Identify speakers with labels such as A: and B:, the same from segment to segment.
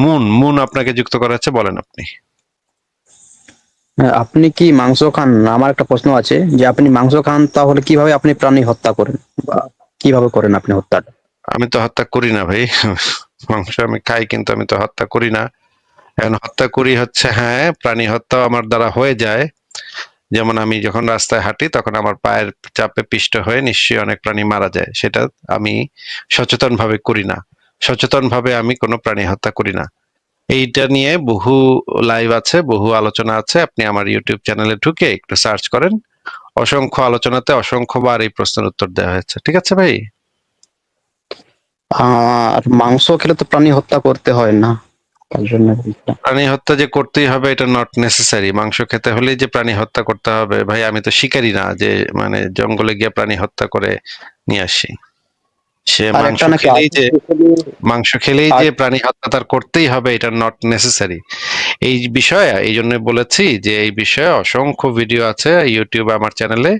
A: Moon moon আপনাকে যুক্ত করা হচ্ছে, বলেন আপনি।
B: হ্যাঁ, আপনি কি মাংস খান? আমার একটা প্রশ্ন আছে যে আপনি মাংস খান, তাহলে কিভাবে আপনি প্রাণী হত্যা করেন বা কিভাবে করেন আপনি হত্যাটা?
A: আমি তো হত্যা করি না ভাই। মাংস আমি খাই, কিন্তু আমি তো হত্যা করি না। এখন হত্যা করি হচ্ছে, হ্যাঁ, প্রাণী হত্যা আমার দ্বারা হয়ে যায়। যেমন আমি যখন রাস্তায় হাঁটি তখন আমার পায়ের চাপে পিষ্ট হয়ে নিশ্চয়ই অনেক প্রাণী মারা যায়, সেটা আমি সচেতন ভাবে করি না। সচেতন ভাবে আমি কোনো প্রাণী হত্যা করি না। এইটা নিয়ে বহু লাইভ আছে, বহু আলোচনা আছে, আপনি আমার ইউটিউব চ্যানেলে ঢুকে একটু সার্চ করেন। অসংখ্য আলোচনাতে অসংখ্যবার এই প্রশ্নের উত্তর দেওয়া হয়েছে। ঠিক আছে ভাই?
B: আর মাংস খেলে তো প্রাণী হত্যা করতে হয় না, তার জন্য বলছিলাম।
A: প্রাণী হত্যা যে করতেই হবে এটা নট নেসেসারি। মাংস খেতে হলেই যে প্রাণী হত্যা করতে হবে, ভাই আমি তো শিকারি না যে মানে জঙ্গলে গিয়ে প্রাণী হত্যা করে নিয়ে আসি। সে
B: আর
A: মাংস
B: একটা নাকি
A: খেলেই যে
B: artificially
A: মাংস খেলেই যে
B: art-
A: প্রাণী হত্যা তার করতেই হবে, এটা নট নেসেসারি। এই বিষয়ে এই জন্য বলেছি যে এই বিষয়ে অসংখ্য ভিডিও আছে ইউটিউবে আমার চ্যানেলে।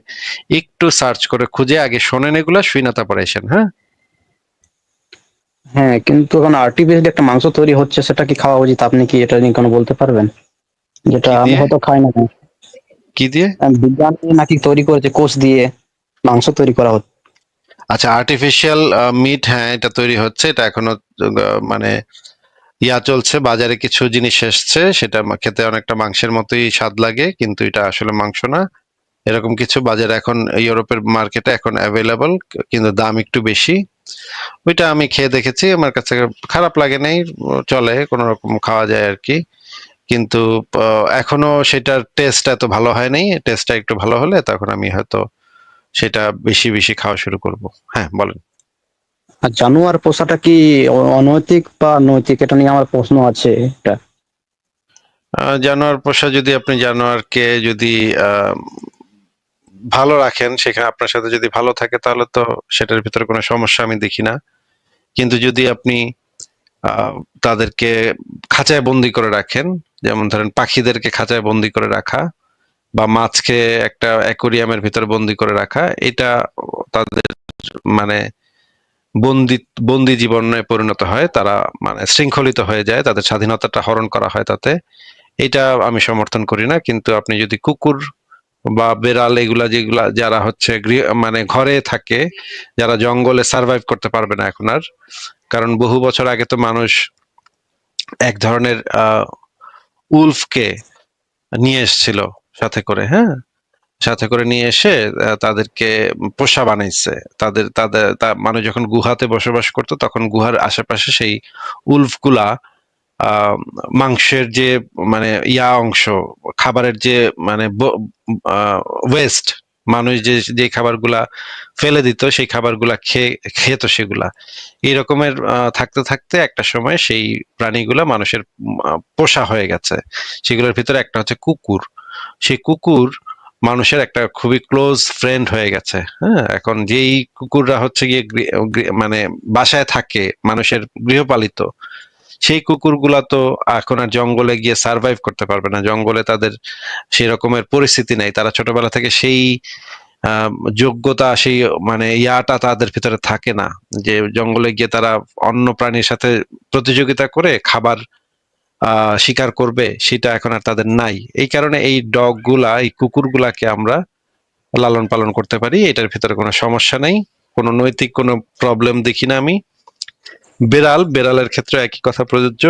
A: একটু সার্চ করে খুঁজে আগে শোনেন, এগুলা শুই না তারপরে আসেন, হ্যাঁ।
B: হ্যাঁ, কিন্তু এখন আর্টিফিশিয়ালি একটা মাংস তৈরি হচ্ছে, সেটা কি খাওয়া উচিত? আপনি কি এটা নিয়ে কোনো বলতে পারবেন? যেটা
A: কি
B: আমি
A: দিয়ে?
B: হয়তো খাই না।
A: কি দিয়ে?
B: বিজ্ঞানী নাকি তৈরি করেছে, কোষ দিয়ে মাংস তৈরি করা হচ্ছে।
A: আচ্ছা, আর্টিফিশিয়াল মিট, হ্যাঁ, এটা তৈরি হচ্ছে। এটা এখনো মানে চলছে, বাজারে কিছু জিনিস এসছে, সেটা খেতে অনেকটা মাংসের মতোই স্বাদ লাগে, কিন্তু এটা আসলে মাংস না। এরকম কিছু বাজারে এখন ইউরোপের মার্কেটে এখন অ্যাভেলেবল, কিন্তু দাম একটু বেশি। ওইটা আমি খেয়ে দেখেছি, আমার কাছে খারাপ লাগে নাই, চলে, কোনো রকম খাওয়া যায় আর কি। কিন্তু এখনো সেটার টেস্ট এত ভালো হয় নাই। টেস্টটা একটু ভালো হলে তখন আমি হয়তো সেটা বেশি বেশি খাওয়া শুরু করব। হ্যাঁ, বলেন।
B: আর জানোয়ার পোষাটা কি অনৈতিক বা নৈতিক? এটা নিয়ে আমার প্রশ্ন আছে এটা।
A: জানোয়ার পোষা, যদি আপনি জানোয়ারকে যদি আহ ভালো রাখেন, সেখানে আপনার সাথে যদি ভালো থাকে, তাহলে তো সেটার ভিতরে কোনো সমস্যা আমি দেখি না। কিন্তু যদি আপনি আহ, তাদেরকে খাঁচায় বন্দি করে রাখেন, যেমন ধরেন পাখিদেরকে খাঁচায় বন্দি করে রাখা, বা মাছকে একটা অ্যাকোরিয়ামের ভিতরে বন্দি করে রাখা, এটা তাদের মানে বন্দি বন্দি জীবনে পরিণত হয়। তারা মানে শৃঙ্খলিত হয়ে যায়, তাদের স্বাধীনতাটা হরণ করা হয় তাতে। এটা আমি সমর্থন করি না। কিন্তু আপনি যদি কুকুর বা বেড়াল, এগুলা যেগুলা যারা হচ্ছে গৃহ মানে ঘরে থাকে, যারা জঙ্গলে সার্ভাইভ করতে পারবে না এখন আর, কারণ বহু বছর আগে তো মানুষ এক ধরনের উলফকে নিয়ে এসেছিল সাথে করে, হ্যাঁ, সাথে করে নিয়ে এসে তাদেরকে পোষা বানাইছে। মানুষ যখন গুহাতে বসবাস করতো, তখন গুহার আশেপাশে সেই উলফ গুলা আহ মাংসের যে মানে অংশ, খাবারের যে মানে ওয়েস্ট, মানুষ যে যে খাবারগুলা ফেলে দিত, সেই খাবারগুলা খেয়ে খেত সেগুলা। এই রকমের থাকতে থাকতে একটা সময় সেই প্রাণীগুলা মানুষের পোষা হয়ে গেছে। সেগুলোর ভিতরে একটা হচ্ছে কুকুর। সেই কুকুর মানুষের একটা খুবই ক্লোজ ফ্রেন্ড হয়ে গেছে। হ্যাঁ, এখন যেই কুকুররা হচ্ছে গিয়ে মানে বাসায় থাকে, মানুষের গৃহপালিত, সেই কুকুরগুলা তো এখন আর জঙ্গলে গিয়ে সার্ভাইভ করতে পারবে না। জঙ্গলে তাদের সেই রকমের পরিস্থিতি নাই। তারা ছোটবেলা থেকে সেই আহ, যোগ্যতা, সেই মানে তাদের ভিতরে থাকে না, যে জঙ্গলে গিয়ে তারা অন্য প্রাণীর সাথে প্রতিযোগিতা করে খাবার শিকার করবে, সেটা এখন আর তাদের নাই। এই কারণে এই ডগ গুলা, এই কুকুর গুলাকে আমরা লালন পালন করতে পারি, এটার ভিতরে কোনো সমস্যা নেই। কোনো নৈতিক কোনো প্রবলেম দেখি না আমি। বেড়ালের ক্ষেত্রে একই কথা প্রযোজ্য।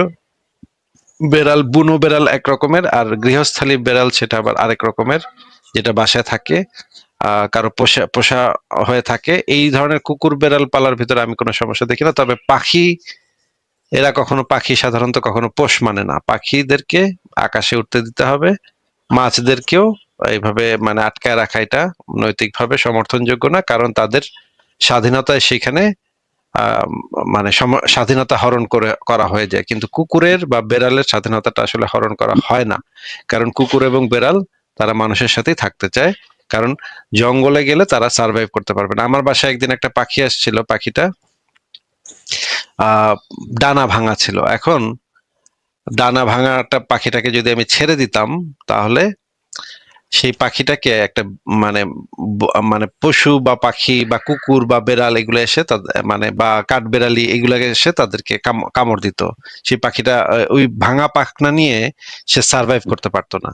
A: বেড়াল, বুনো বেড়াল এক রকমের, আর গৃহস্থালী বেড়াল সেটা আবার আরেক রকমের, যেটা বাসায় থাকে, কারো পোষা পোষা হয়ে থাকে। এই ধরনের কুকুর বেড়াল পালার ভিতরে আমি কোনো সমস্যা দেখি না। তবে পাখি, পাখি সাধারণত কখনো পোষ মানে না। পাখিদেরকে আকাশে উঠতে দিতে হবে। মাছদেরকেও এইভাবে মানে আটকায় রাখা, এটা নৈতিকভাবে সমর্থনযোগ্য না, কারণ তাদের স্বাধীনতায় সেখানে আহ মানে স্বাধীনতা হরণ করা হয়ে যায়। কিন্তু কুকুরের বা বেড়ালের স্বাধীনতাটা আসলে হরণ করা হয় না, কারণ কুকুর এবং বেড়াল তারা মানুষের সাথেই থাকতে চায়। কারণ জঙ্গলে গেলে তারা সার্ভাইভ করতে পারবে না। আমার বাসায় একদিন একটা পাখি আসছিল, পাখিটা আহ ডানা ভাঙা ছিল। এখন ডানা ভাঙাটা পাখিটাকে যদি আমি ছেড়ে দিতাম, তাহলে সেই পাখিটাকে একটা মানে মানে পশু বা পাখি বা কুকুর বা বেড়াল এগুলো এসে মানে বা কাঠবেড়ালি এগুলো এসে তাদেরকে কামড় দিত। সেই পাখিটা ওই ভাঙা পাখনা নিয়ে সে সার্ভাইভ করতে পারতো না।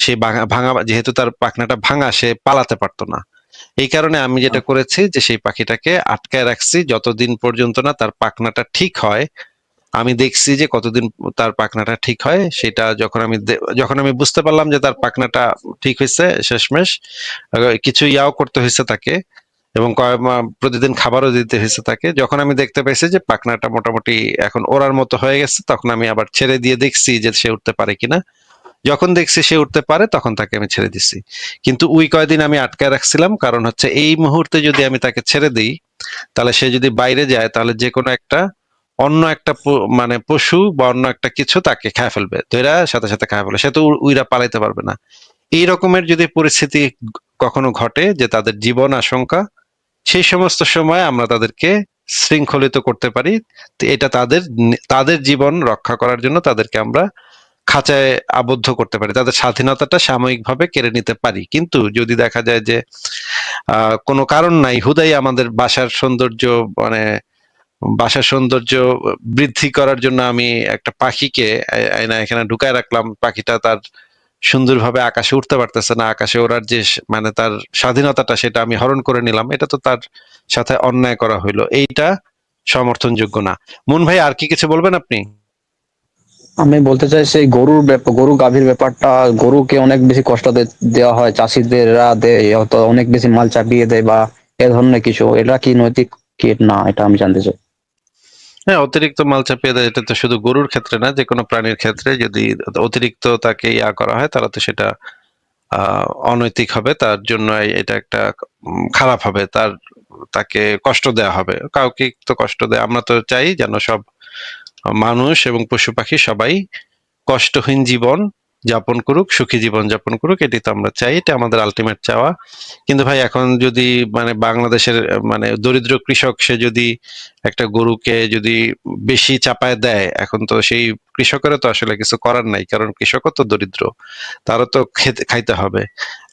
A: সেই ভাঙা ভাঙা যেহেতু তার পাখনাটা ভাঙা, সে পালাতে পারতো না। এই কারণে আমি যেটা করেছি যে সেই পাখিটাকে আটকায় রাখছি যতদিন পর্যন্ত না তার পাখনাটা ঠিক হয়। আমি দেখছি যে কতদিন তার পাখনাটা ঠিক হয়, সেটা যখন আমি বুঝতে পারলাম যে তার পাখনাটা ঠিক হয়েছে শেষমেশ, কিছু ইয়াও করতে হয়েছে তাকে, এবং প্রতিদিন খাবারও দিতে হয়েছে তাকে। যখন আমি দেখতে পাইছি যে পাখনাটা মোটামুটি এখন ওড়ার মতো হয়ে গেছে, তখন আমি আবার ছেড়ে দিয়ে দেখছি যে সে উঠতে পারে কিনা। যখন দেখছি সে উঠতে পারে তখন তাকে আমি ছেড়ে দিছি। কিন্তু ওই কয়দিন আমি আটকায় রাখছিলাম, কারণ হচ্ছে এই মুহূর্তে যদি আমি তাকে ছেড়ে দিই, তাহলে সে যদি বাইরে যায় তাহলে যে কোনো একটা অন্য একটা মানে পশু বা অন্য একটা কিছু তাকে খায় ফেলবে, ধইরা সাথে সাথে খায় ফেলবে, সে তো উইরা পালাইতে পারবে না। এই রকমের যদি পরিস্থিতি কখনো ঘটে যে তাদের জীবন আশঙ্কা, সেই সমস্ত সময় আমরা তাদেরকে শৃঙ্খলিত করতে পারি। তো এটা তাদের তাদের জীবন রক্ষা করার জন্য তাদেরকে আমরা খাঁচায় আবদ্ধ করতে পারি, তাদের স্বাধীনতাটা সাময়িকভাবে কেড়ে নিতে পারি। কিন্তু যদি দেখা যায় যে কোনো কারণ নাই, হুদাই আমাদের মানে বাসার সৌন্দর্য বৃদ্ধি করার জন্য আমি একটা পাখিকে আয়না এখানে ঢুকায় রাখলাম, পাখিটা তার সুন্দরভাবে আকাশে উঠতে পারতেছে না, আকাশে ওড়ার যে মানে তার স্বাধীনতাটা সেটা আমি হরণ করে নিলাম, এটা তো তার সাথে অন্যায় করা হইলো। এইটা সমর্থনযোগ্য না। মুন ভাই, আর কি কিছু বলবেন আপনি?
B: আমি বলতে চাই সেই গরু গাভীর ব্যাপারটা, গরুকে অনেক বেশি কষ্ট দেওয়া হয়, চাষিদেররা দেয়, হয়তো অনেক বেশি মাল চাপিয়ে দেয় বা এ ধরনের কিছু, এটা কি নৈতিক কি না, এটা আমি জানতে চাই।
A: হ্যাঁ, অতিরিক্ত মাল চাপিয়ে দেয়, এটা তো শুধু গরুর ক্ষেত্রে না, যে কোনো প্রাণীর ক্ষেত্রে যদি অতিরিক্ত তাকে ইয়া করা হয় তাহলে তো সেটা অনৈতিক হবে, তার জন্য এটা একটা খারাপ হবে, তাকে কষ্ট দেওয়া হবে, কাউকে তো কষ্ট দেয়। আমরা তো চাই যেন সব মানুষ এবং পশু পাখি সবাই কষ্টহীন জীবন যাপন করুক, সুখী জীবন যাপন করুক, এটি তো আমরা চাই, এটা আমাদের আলটিমেট চাওয়া। কিন্তু ভাই এখন যদি মানে বাংলাদেশের মানে দরিদ্র কৃষক সে যদি একটা গরুকে যদি বেশি চাপায় দেয়, এখন তো সেই কৃষকেরও তো আসলে কিছু করার নাই, কারণ কৃষকও তো দরিদ্র, তারও তো খাইতে হবে।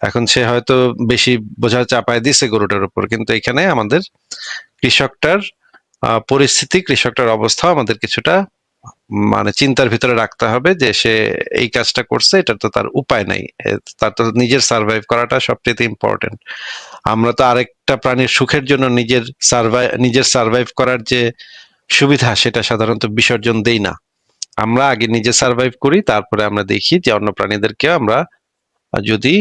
A: এখন সে হয়তো বেশি বোঝা চাপায় দিছে গরুটার উপর, কিন্তু এখানে আমাদের কৃষকটার পরিস্থিতি, কৃষকটার অবস্থা আমাদের কিছুটা মানে চিন্তার ভিতরে রাখতে হবে, যে সে এই কাজটা করছে, এটা তো তার উপায় নাই, তার তো নিজের সার্ভাইভ করাটা সবচেয়ে ইম্পর্টেন্ট। আমরা তো আরেকটা প্রাণীর সুখের জন্য নিজের সার্ভাইভ করার যে সুবিধা সেটা সাধারণত বিসর্জন দেই না। আমরা আগে নিজে সার্ভাইভ করি, তারপরে আমরা দেখি যে অন্য প্রাণীদেরকে আমরা যদি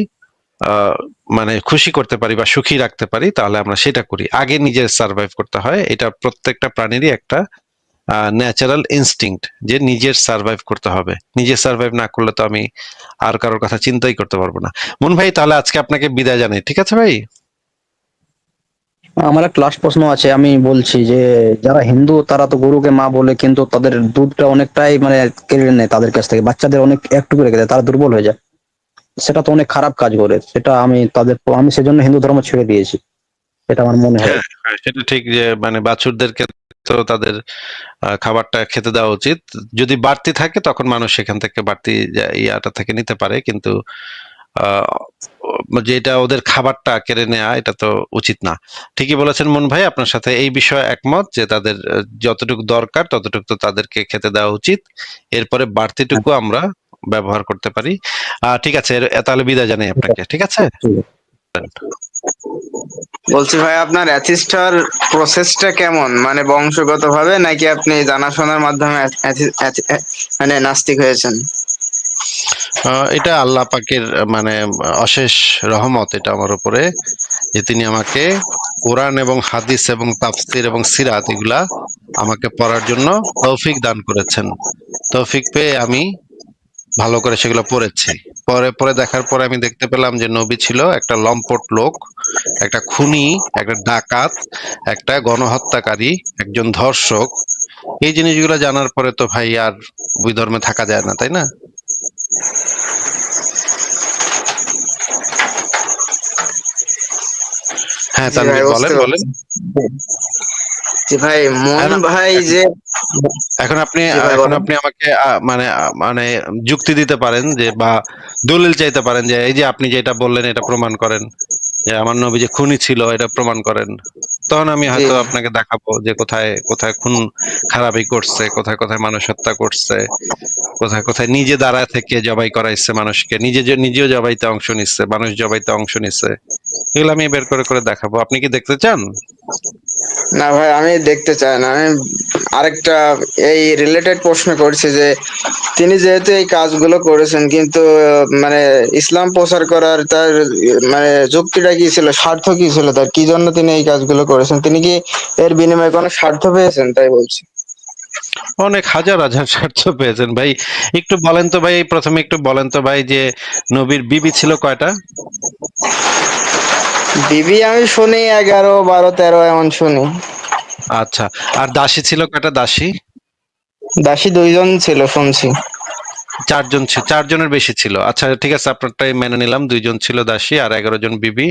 A: আহ মানে খুশি করতে পারি বা সুখী রাখতে পারি, তাহলে আমরা সেটা করি। আগে নিজের সার্ভাইভ করতে হয়, এটা প্রত্যেকটা প্রাণীরই একটা ন্যাচারাল ইনস্টিংক্ট, যে নিজের সার্ভাইভ করতে হবে। নিজে সার্ভাইভ না করলে তো আমি আর কারোর কথা চিন্তাই করতে পারবো না। মুন ভাই, তাহলে আজকে আপনাকে বিদায় জানাই, ঠিক আছে ভাই?
B: আমার একটা লাস্ট প্রশ্ন আছে, আমি বলছি যে যারা হিন্দু তারা তো গরুকে মা বলে, কিন্তু তাদের দুধটা অনেকটাই মানে কেড়ে নেয় তাদের কাছ থেকে, বাচ্চাদের অনেক একটু রেখে দেয়, তারা দুর্বল হয়ে যায়। সেটা তো অনেক খারাপ কাজ করে, সেটা আমি সেজন্য হিন্দু ধর্ম ছেড়ে দিয়েছি, এটা আমার মনে হয়।
A: হ্যাঁ, হ্যাঁ, সেটা ঠিক যে মানে বাছুরদেরকে তো তাদের খাবারটা খেতে দেওয়া উচিত। যদি বাড়তি থাকে তখন মানুষ সেখান থেকে বাড়তি ইয়াটা থেকে নিতে পারে, কিন্তু আহ, যেটা ওদের খাবারটা কেড়ে নেওয়া, এটা তো উচিত না। ঠিকই বলেছেন মন ভাই, আপনার সাথে এই বিষয়ে একমত যে তাদের যতটুকু দরকার ততটুকু তো তাদেরকে খেতে দেওয়া উচিত, এরপরে বাড়তিটুকু আমরা ব্যবহার করতে পারি। ঠিক আছে, তাহলে বিদায় জানাই আপনাকে, ঠিক আছে।
B: ঠিক আছে।
C: বলছি ভাই, আপনার অ্যাথিস্টার প্রসেসটা কেমন, মানে বংশগতভাবে নাকি আপনি জানাশোনার মাধ্যমে মানে নাস্তিক হয়েছেন?
A: এটা আল্লাহ পাকের মানে অশেষ রহমত এটা আমার উপরে, যে তিনি আমাকে কোরআন এবং হাদিস এবং তাফসির এবং সিরাত এগুলা আমাকে পড়ার জন্য তৌফিক দান করেছেন। তৌফিক পেয়ে আমি ভালো করে সেগুলো পড়েছি। পরে পরে দেখার পরে আমি দেখতে পেলাম যে নবী ছিল একটা লম্পট লোক, একটা খুনি, একটা ডাকাত, একটা গণহত্যাকারী, একজন ধর্ষক। এই জিনিসগুলো জানার পরে তো ভাই আর ওই ধর্মে থাকা যায় না, তাই না? হ্যাঁ,
C: জি ভাই,
A: তানভীর
C: বুঝতে
A: বলেন বলেন।
C: পারছি। জি ভাই, মন
A: এখন
C: ভাই যে,
A: এখন আপনি
C: জি ভাই
A: এখন
C: বলেন।
A: আপনি আমাকে মানে যুক্তি দিতে পারেন যে, বা দলিল চাইতে পারেন যে এই যে আপনি যেটা বললেন এটা প্রমাণ করেন, যে আমার নবী যে খুনি ছিল এটা প্রমাণ করেন। তখন আমি
C: জি
A: হয়তো আপনাকে দেখাবো যে কোথায় কোথায় খুন খারাপি করছে, কোথায় কোথায় মানুষ হত্যা করছে, কোথায় কোথায় নিজে দাঁড়ায় থেকে জবাই করাইছে মানুষকে, নিজেও জবাইতে অংশ নিচ্ছে, মানুষ জবাইতে অংশ নিচ্ছে। এগুলো আমি বের করে করে দেখাবো। আপনি কি দেখতে চান?
C: না ভাই, আমি দেখতে চাই না। আমি আরেকটা এই রিলেটেড প্রশ্ন করছি যে, তিনি যেহেতু এই কাজগুলো করেছেন, কিন্তু মানে ইসলাম প্রচার করার তার মানে যুক্তিটা কি ছিল, স্বার্থ কি ছিল তার, কি জন্য তিনি এই কাজগুলো করেছেন? তিনি কি এর বিনিময়ে কোনো স্বার্থ পেয়েছেন, তাই বলছি।
A: অনেক হাজার হাজার স্বার্থ পেয়েছেন ভাই। একটু বলেন তো ভাই, প্রথমে একটু বলেন তো ভাই যে নবীর বিবি ছিল কয়টা?
C: বিবি আমি শুনি 11, 12, 13 এমন শুনি।
A: আচ্ছা। আর দাসী ছিল কয়টা দাসী?
C: দাসী 2 জন ছিল শুনছি।
A: চারজন ছিল, চারজনের বেশি ছিল। আচ্ছা ঠিক আছে, আপনারটাই মেনে নিলাম, 2 জন ছিল দাসী আর 11 জন বিবি।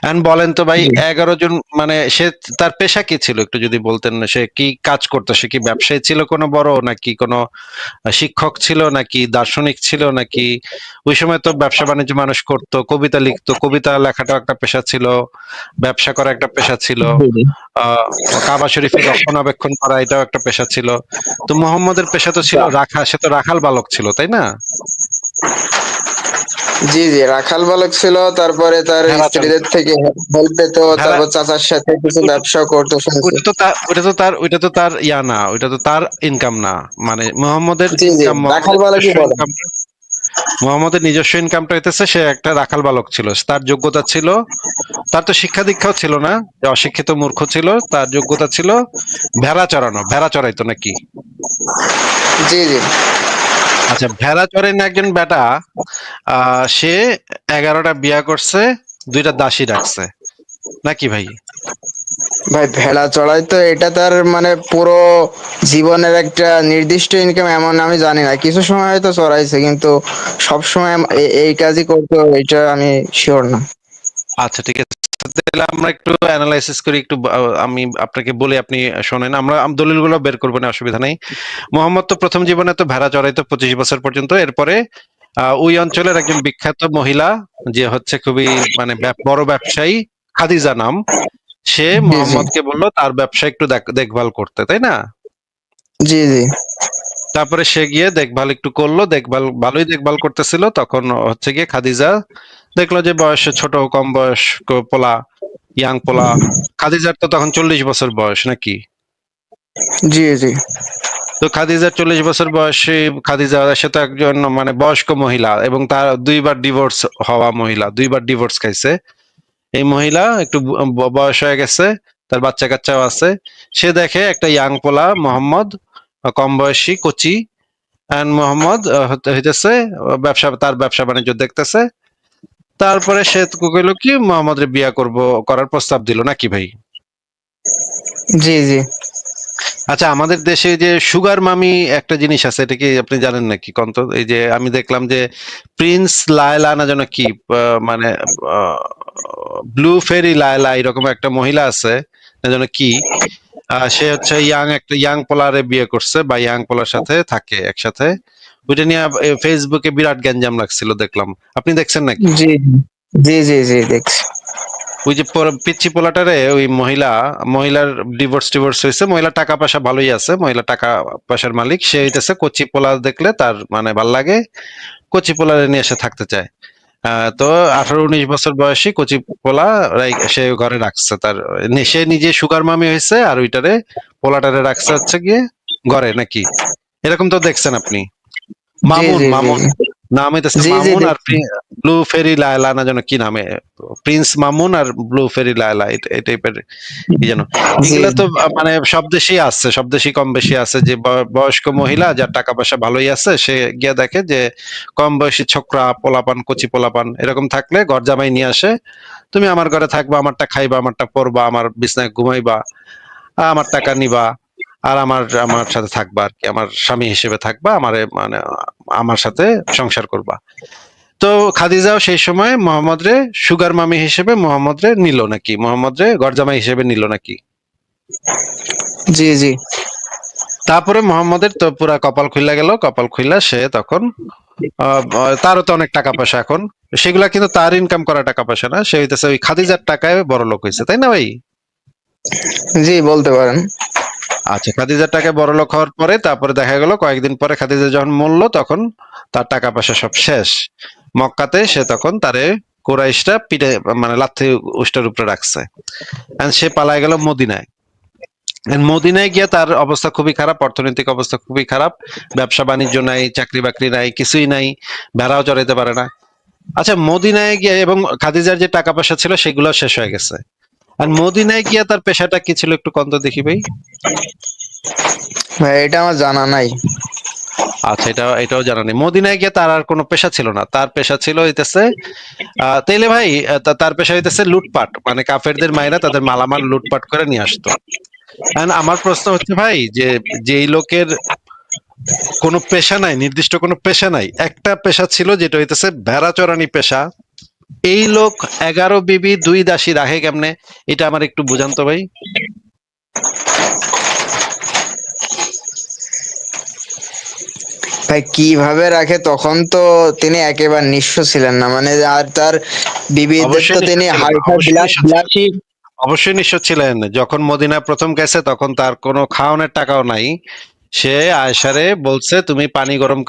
A: এখন বলেন তো ভাই,
C: জি
A: 11 জন মানে সে, তার পেশা কি ছিল একটু যদি বলতেন না, সে কি কাজ করতো? সে কি ব্যবসায়ী ছিল কোনো বড়, নাকি কোনো শিক্ষক ছিল, নাকি দার্শনিক ছিল, নাকি ওই সময় তো ব্যবসা বাণিজ্য মানুষ করতো, কবিতা লিখতো, কবিতা লেখাটাও একটা পেশা ছিল, ব্যবসা করা একটা পেশা ছিল,
C: জি
A: আহ কাবা শরীফের রক্ষণাবেক্ষণ করা এটাও একটা পেশা ছিল। তো মোহাম্মদের পেশা তো ছিল রাখা, সে তো রাখাল বালক ছিল তাই না?
C: জি জি, রাখাল বালক ছিল, তারপরে তার
A: ভেড়া চড়াই,
C: স্ত্রীদের থেকে হেল্প পেত,
A: ভেড়া,
C: তারপর চাচার সাথে কিছু
A: ওইটা
C: ব্যবসা করতো শুনছি।
A: ওইটা তো তার ইয়া না, ওইটা তো তার ইনকাম না। মানে মোহাম্মদের
C: জি জি,
A: ইনকাম,
C: রাখাল
A: মোহাম্মদের
C: বালকই
A: নিজস্ব
C: বলে।
A: ইনকাম, মোহাম্মদের নিজস্ব ইনকামটা হইতেছে সে একটা রাখাল বালক ছিল, তার যোগ্যতা ছিল, তার তো শিক্ষা দীক্ষাও ছিল না, যে অশিক্ষিত মূর্খ ছিল, তার যোগ্যতা ছিল ভেড়া চড়ানো, ভেড়া চড়াইতো নাকি?
C: জি জি
A: আচ্ছা, ভেড়া চড়াই না একজন বেটা, সে 11টা বিয়া করছে, 2টা দাসী রাখছে নাকি ভাই?
C: ভাই, ভেড়া চড়াই তো এটা তার মানে পুরো জীবনের একটা নির্দিষ্ট ইনকাম এমন আমি জানি না, কিছু সময় হয়তো চড়াইছে, কিন্তু সব সময় এই কাজই করতো এটা আমি শিওর না।
A: আচ্ছা ঠিক আছে, তাহলে আমরা একটু অ্যানালাইসিস করি, একটু আমি আপনাকে বলি, আপনি শোনেন, আমরা দলিলগুলো বের করবো না, অসুবিধা নেই। মোহাম্মদ তো প্রথম জীবনে তো ভেড়া চড়াইতো 25 বছর পর্যন্ত। এরপরে ওই অঞ্চলের একজন বিখ্যাত মহিলা, যে হচ্ছে খুবই মানে বড় ব্যবসায়ী, খাদিজা নাম, সে
C: জি জি
A: মোহাম্মদকে বললো তার ব্যবসা একটু দেখভাল করতে, তাই না?
C: জি জি
A: তারপরে সে গিয়ে দেখভাল একটু করলো, দেখভাল ভালোই দেখভাল করতেছিল, তখন হচ্ছে গিয়ে খাদিজা দেখলো যে বয়সে ছোট, কম বয়স পোলা, ইয়াং পোলা, খাদিজার তো তখন 40 বছর বয়স নাকি?
C: জি জি
A: তো খাদিজার 40 বছর বয়সী, খাদিজা সে তো একজন মানে বয়স্ক মহিলা, এবং তার 2বার ডিভোর্স হওয়া মহিলা, 2বার ডিভোর্স খাইছে। এই মহিলা একটু বয়স হয়ে গেছে, তার বাচ্চা কাচ্চাও আছে। সে দেখে একটা ইয়াং পোলা মোহাম্মদ, কম বয়সী কচি, এন্ড মোহাম্মদ হইতেছে তার ব্যবসা বাণিজ্য দেখতেছে। তারপরে সে কইলো কি মোহাম্মদের বিয়া করার প্রস্তাব দিল নাকি ভাই?
C: জি জি
A: আচ্ছা, আমাদের দেশে যে সুগার মামি একটা জিনিস আছে, এটা কি আপনি জানেন নাকি কন্ত? এই যে আমি দেখলাম যে প্রিন্স লায়লা না যেন কি, মানে ব্লু ফেরি লায়লা এরকম একটা মহিলা আছে না যেন কি, সে হচ্ছে একটা ইয়াং পোলারে বিয়ে করছে, বা ইয়াং পোলার সাথে থাকে একসাথে। ওইটা নিয়ে ফেসবুকে বিরাট গ্যাঞ্জাম লাগছিল, দেখলাম। আপনি দেখছেন নাকি?
C: জি জি জি জি দেখছি।
A: ওই যে পিচ্চি পোলাটারে ওই মহিলার ডিভোর্স হয়েছে, মহিলা টাকা পয়সা ভালোই আছে, মহিলা টাকা পয়সার মালিক, সে হইতেছে কচি পোলা দেখলে তার মানে ভাল লাগে, কচি পোলারে নিয়ে এসে থাকতে চায়। তো 18-19 বছর বয়সী কচি পোলা সে ঘরে রাখছে, সে নিজে সুগার মামি হয়েছে, আর ওইটারে পোলাটারে রাখছে হচ্ছে গিয়ে ঘরে নাকি? এরকম তো দেখছেন আপনি?
C: জি
A: মামুন,
C: জি জি
A: মামুন নাম হইতেছে
C: জি জি
A: মামুন, আর
C: দেখছি।
A: ব্লু ফেরি লায়লা না যেন কি নামে, প্রিন্স মামুন আর ব্লু ফেরি লায়লা, এই টাইপের কি যেন।
C: জি
A: এগুলা তো মানে সব দেশেই আছে, সব দেশেই কম বেশি আছে, যে বয়স্ক মহিলা যার টাকা পয়সা ভালোই আছে, সে গিয়ে দেখে যে কম বয়সী ছোকরা পোলাপান, কচি পোলাপান এরকম থাকলে ঘর জামাই নিয়ে আসে, তুমি আমার ঘরে থাকবা, আমারটা খাইবা, আমারটা পরবা, আমার বিছনায় ঘুমাইবা, আমার টাকা নিবা, আর আমার আমার সাথে থাকবা আর কি, আমার স্বামী হিসেবে থাকবা, আমারে মানে আমার সাথে সংসার করবা। তো খাদিজাও সেই সময় মোহাম্মদ রে সুগার মামি হিসেবে মোহাম্মদ রে নিল নাকি, মোহাম্মদ রে গরজামাই হিসেবে নিল নাকি?
C: জি জি।
A: তারপরে মোহাম্মদের তো পুরা কপাল খুইলা গেল, কপাল খুইলা সে তখন তারও তো অনেক টাকা পয়সা এখন, সেগুলা কিন্তু তার ইনকাম করা টাকা পয়সা না, সে হইতেছে ওই খাদিজার টাকায় বড় লোক হয়েছে, তাই না ভাই?
C: জি বলতে পারেন।
A: আচ্ছা, খাদিজার টাকায় বড় লোক হওয়ার পরে তারপরে দেখা গেল কয়েকদিন পরে খাদিজা যখন মরলো তখন তার টাকা পয়সা সব শেষ। মক্কাতে সে তখন তারে কুরাইশরা পিঠে মানে লাথি উষ্টার উপরে রাখছে। And সে পালায় গেল মদিনায়। And মদিনায় গিয়ে তার অবস্থা খুবই খারাপ, অর্থনৈতিক অবস্থা খুবই খারাপ, ব্যবসা বাণিজ্য নাই, চাকরি বাকরি নাই, কিছুই নাই, ভেড়াও চড়াইতে পারে না। আচ্ছা, মদিনায় গিয়ে এবং খাদিজার যে টাকা পয়সা ছিল সেগুলো শেষ হয়ে গেছে। আর মদিনায় গিয়ে তার পেশাটা কি ছিল একটু কন্ত দেখি ভাই।
C: ভাই এটা আমার জানা নাই।
A: আচ্ছা, এটাও জানা নেই। মদিনায় গিয়ে তার আর কোনো পেশা ছিল না, তার পেশা ছিল হইতেছে তাইলে ভাই তার পেশা হইতেছে লুটপাট, মানে কাফেরদের মাইরা তাদের মালামাল লুটপাট করে নিয়ে আসতো। And আমার প্রশ্ন হচ্ছে ভাই যে যেই লোকের কোনো পেশা নাই, নির্দিষ্ট কোনো পেশা নাই, একটা পেশা ছিল যেটা হইতেছে ভেড়া চড়ানি পেশা, এই লোক 11 বিবি 2 দাসী রাখে কেমনে? এটা আমার একটু বুঝান তো ভাই।
C: ভাই কিভাবে রাখে, তখন তো তিনি একেবারে নিঃস্ব ছিলেন না, মানে আর তার বিবিদের তো
A: অবশ্যই
C: তিনি
A: নিশ্চয় ছিলেন,
C: হাইফাই
A: অবশ্যই নিশ্চয় ছিলেন,
C: বিলাসী।
A: অবশ্যই নিশ্চয় ছিলেন। যখন মদিনা প্রথম গেছে তখন তার কোনো খাওয়ানোর টাকাও নাই। সে আয়সারে বলছে তুমি পানি গরম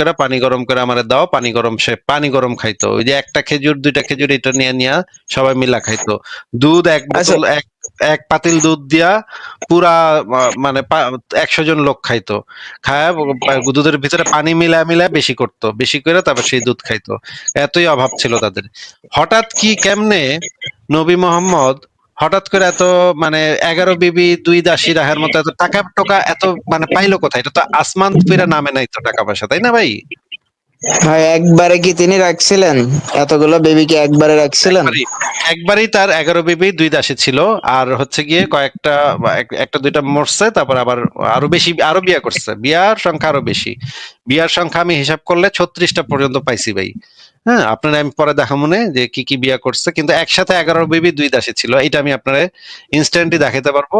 A: করে আমারে দাও, পানি গরম, সে পানি গরম খাইতো। ওই যে একটা খেজুর দুইটা খেজুর এটা নিয়ে নিয়া সবাই মিলা খাইতো। দুধ এক
C: আচ্ছা।
A: বোতল, এক এক পাতিল দুধ দিয়া পুরা মানে 100 জন লোক খাইতো। খায় দুধের ভিতরে পানি মিলায় মিলায় বেশি করতো, বেশি করে তারপর সেই দুধ খাইতো। এতই অভাব ছিল তাদের। হঠাৎ কি কেমনে নবী মোহাম্মদ হঠাৎ করে এত মানে 11 বিবি 2 দাসী রাখার মতো এত টাকা টোকা এত মানে পাইলো কোথায়? এটা তো আসমান ফিরা নামে নাই তো টাকা পয়সা, তাই না ভাই?
C: ভাই একবারে কি তিনি রাখছিলেন? এতগুলো বেবিকে একবারে রাখছিলেন?
A: একবারই একবারই তার 11 বিবি 2 দাসী ছিল। আর হচ্ছে গিয়ে কয়েকটা একটা দুইটা মরছে, তারপর আবার আরো বেশি আরো বিয়ে করছে, বিয়ার সংখ্যা আরো বেশি। বিয়ার সংখ্যা আমি হিসাব করলে 36টা পর্যন্ত পাইছি ভাই। হ্যাঁ, আপনার আমি পরে দেখা মনে যে কি কি বিয়া করছে, কিন্তু একসাথে 11 বিবি 2 দাসী ছিল, এটা আমি আপনার ইনস্ট্যান্টলি দেখাতে পারবো।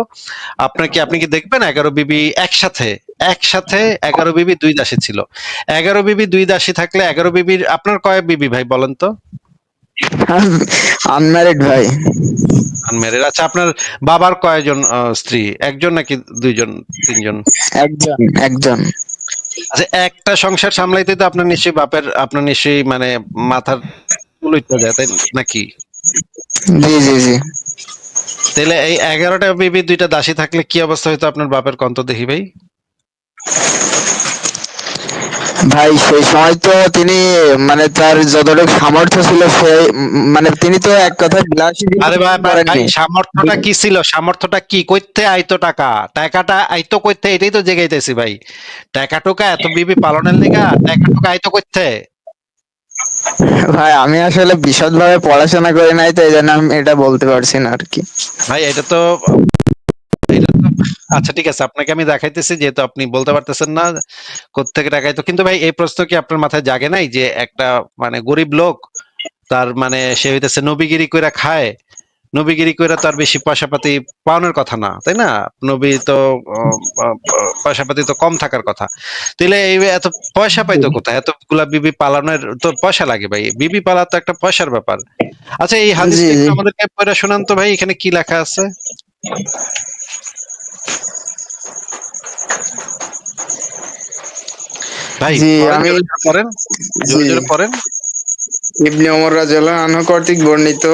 A: আপনি কি দেখবেন 11 বিবি একসাথে, একসাথে 11 বিবি 2 দাসী ছিল? 11 বিবি 2 দাসী থাকলে 11 বিবির আপনার কয় বিবি ভাই বলেন তো?
C: আনম্যারিড ভাই।
A: আনম্যারিড। আচ্ছা, আপনার বাবার কয়জন স্ত্রী? একজন নাকি দুইজন, তিনজন?
C: একজন একজন।
A: আচ্ছা, একটা সংসার সামলাইতে তো আপনার নিশ্চয়ই মানে মাথার চুল উঠে যায়, তাই নাকি?
C: জি জি জি।
A: তাহলে এই 11টা বিবি 2টা দাসী থাকলে কি অবস্থা হইতো আপনার বাপের, কন্ত দেখি ভাই।
C: ভাই সেই সময় তো তিনি মানে তার যতটুকু সামর্থ্য ছিল সে মানে তিনি তো এক কথায় বিলাসী জীবন
A: আরে ভাই ভাই ভাই,
C: করেননি।
A: সামর্থ্যটা কি ছিল? সামর্থ্যটা কি কইতে আইতো টাকা? টাকাটা আইতো কইতে, এটাই তো জেগাইতেছি ভাই। টাকা টোকা এত বিবি পালনের লেগা টাকা টোকা আইতো কইতে?
C: ভাই আমি আসলে বিশদভাবে পড়াশোনা করি নাই, তো এই জন্য আমি এটা বলতে পারছি না আর কি।
A: ভাই এটা তো আচ্ছা ঠিক আছে, আপনাকে আমি দেখাইতেছি যেহেতু আপনি বলতে পারতেছেন না কোত্থেকে টাকাইতো। কিন্তু ভাই এই প্রশ্ন কি আপনার মাথায় জাগে নাই যে একটা মানে গরিব লোক, তার মানে সে হইতেছে নবীগিরি কইরা খায়, নবীগিরি কইরা তার বেশি পয়সা পাতি পাওয়ানোর কথা না, তাই না? নবী তো পয়সা পাতি তো কম থাকার কথা। তাহলে এই এত পয়সা পাইতো কোথায়? এতগুলা বিবি পালনের তো পয়সা লাগে ভাই, বিবি পালা তো একটা পয়সার ব্যাপার। আচ্ছা, এই
C: জি
A: হাদিসটা
C: জি
A: একটু আমাদেরকে পড়ে শোনান তো ভাই, এখানে কি লেখা আছে? ভাই
C: জি।
A: পড়েন,
C: আমি
A: জোরে জোরে পড়েন,
C: জি
A: জোরে জোরে পড়েন।
C: ইবনে ওমর রাদিয়াল্লাহু আনহু কর্তৃক বর্ণিত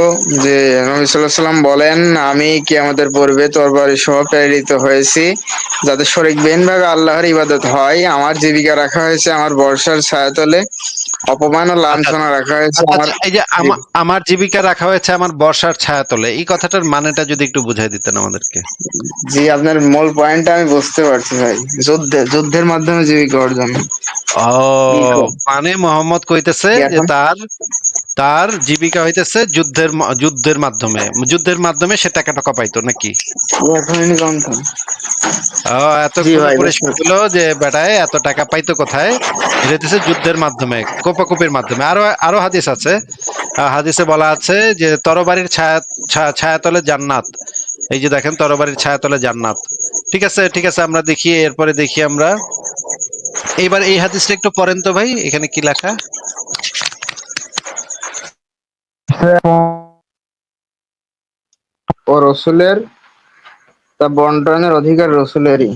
C: যে নবী সাল্লাল্লাহু আলাইহি সাল্লাম বলেন, আমি কিয়ামতের পূর্বে তরবারি সহ প্রেরিত হয়েছি, যাতে শরীকবিহীনভাবে আল্লাহর ইবাদত হয়। আমার জীবিকা রাখা হয়েছে আমার বর্ষার ছায়াতলে, অপমান ও
A: আচ্ছা
C: লাঞ্ছনা রাখা হয়েছে
A: আচ্ছা
C: আমার।
A: আচ্ছা, এই যে আমার জীবিকা রাখা হয়েছে আমার বর্ষার ছায়াতলে, এই কথাটার মানেটা যদি একটু বুঝাই দিতেন আমাদেরকে।
C: জি আপনার মূল পয়েন্টটা আমি বুঝতে পারছি ভাই। যুদ্ধের মাধ্যমে জীবিকা অর্জন।
A: ও, মানে মোহাম্মদ কইতেছে
C: কি
A: যে
C: এখন?
A: তার তার জীবিকা হইতেছে যুদ্ধের মাধ্যমে, যুদ্ধের মাধ্যমে সে টাকা টাকা পাইতো নাকি?
C: এখনই কম। জি
A: এতক্ষণ
C: ভাই
A: উপরে
C: বুঝতে
A: শুনছিল যে বেটায় এত টাকা পাইতো কোথায়? এটা হইতেছে যুদ্ধের মাধ্যমে, কোপাকুপির মাধ্যমে। আরো আরো হাদিস আছে। হাদিসে বলা আছে যে তরবারির ছায়াতলে জান্নাত। এই যে দেখেন, তরবারির ছায়াতলে জান্নাত। ঠিক আছে, ঠিক আছে, আমরা দেখি, এরপরে দেখি আমরা। এইবার এই হাদিসটা একটু পড়েন তো ভাই, এখানে কি লেখা?
C: ও রসুলের, তা বন্টনের অধিকার রসুলেরই।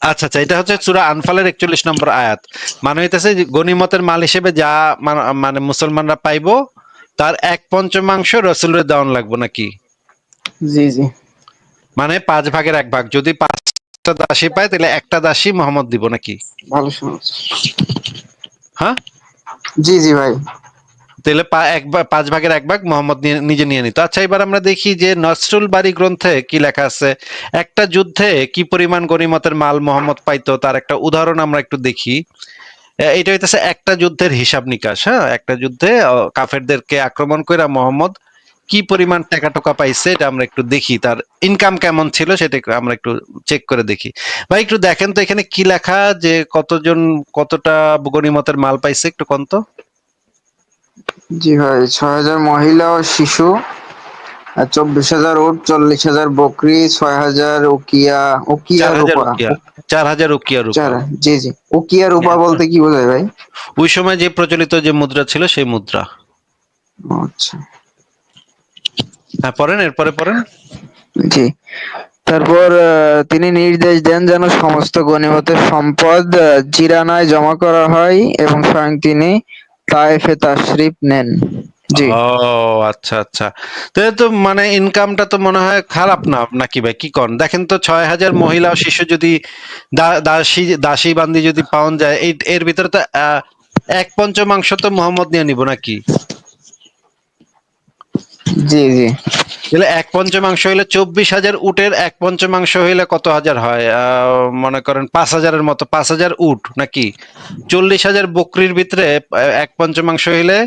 A: আচ্ছা আচ্ছা, এটা হচ্ছে সূরা আনফালের 41 নম্বর আয়াত। মানে হইতেছে যে গনিমতের মাল হিসেবে যা মানে মুসলমানরা পাইবো তার 1/5 রসুলের দেওয়ান লাগবে নাকি?
C: জি জি,
A: মানে 5 ভাগের 1 ভাগ। যদি 5টা দাসী পায় তাহলে একটা দাসী মোহাম্মদ দিব নাকি?
C: ভালো শুনছি।
A: হ্যাঁ,
C: জি জি ভাই।
A: তাহলে 5 ভাগের 1 ভাগ মোহাম্মদ নিজে নিয়ে নিত। আচ্ছা, এবার আমরা দেখি যে নসরুল বারী গ্রন্থে কি লেখা আছে। একটা যুদ্ধে কি পরিমাণ গনিমতের মাল মোহাম্মদ পাইতো তার একটা উদাহরণ আমরা একটু দেখি। এটা হইতেছে একটা যুদ্ধের হিসাব নিকাশ। হ্যাঁ, একটা যুদ্ধে কাফেরদেরকে আক্রমণ করে মোহাম্মদ কি পরিমাণ টাকা টোকা পাইছে এটা আমরা একটু দেখি, তার ইনকাম কেমন ছিল সেটা আমরা একটু চেক করে দেখি। ভাই একটু দেখেন তো এখানে কি লেখা, যে কতজন কতটা গনিমতের মাল পাইছে, একটু কোন তো।
C: জি ভাই, 6,000 মহিলা ও শিশু, আর 24,000 উট, 40,000 বকরি, 6,000 উকিয়া, উকিয়া
A: 4,000
C: রূপা।
A: উকিয়া, 4,000 উকিয়া রূপা।
C: চারা, জি জি। উকিয়া রূপা বলতে কি বোঝায় ভাই?
A: ওই সময় যে প্রচলিত যে মুদ্রা ছিল সেই মুদ্রা।
C: ও আচ্ছা।
A: হ্যাঁ, পড়েন, এরপরে পড়েন।
C: জি। তারপর তিনি নির্দেশ দেন যেন সমস্ত গনিমতের সম্পদ জিরানায় জমা করা হয় এবং স্বয়ং তিনি তায়েফে তাশরিফ নেন। জি।
A: ও আচ্ছা আচ্ছা, তাহলে তো মানে ইনকামটা তো মনে হয় খারাপ না নাকি ভাই, কি কন? দেখেন তো, 6,000 মহিলা ও শিশু যদি দাসী দাসী বান্দি যদি পাওয়া যায়, এর ভিতরে তো 1/5 তো মোহাম্মদ নিয়ে নিব নাকি?
C: জি জি।
A: তাহলে 1/5 হইলে 24,000 উটের 1/5 হইলে কত হাজার হয়? মনে করেন 5,000-এর মতো, 5,000 উট নাকি? 40,000 বকরির ভিতরে 1/5 হইলে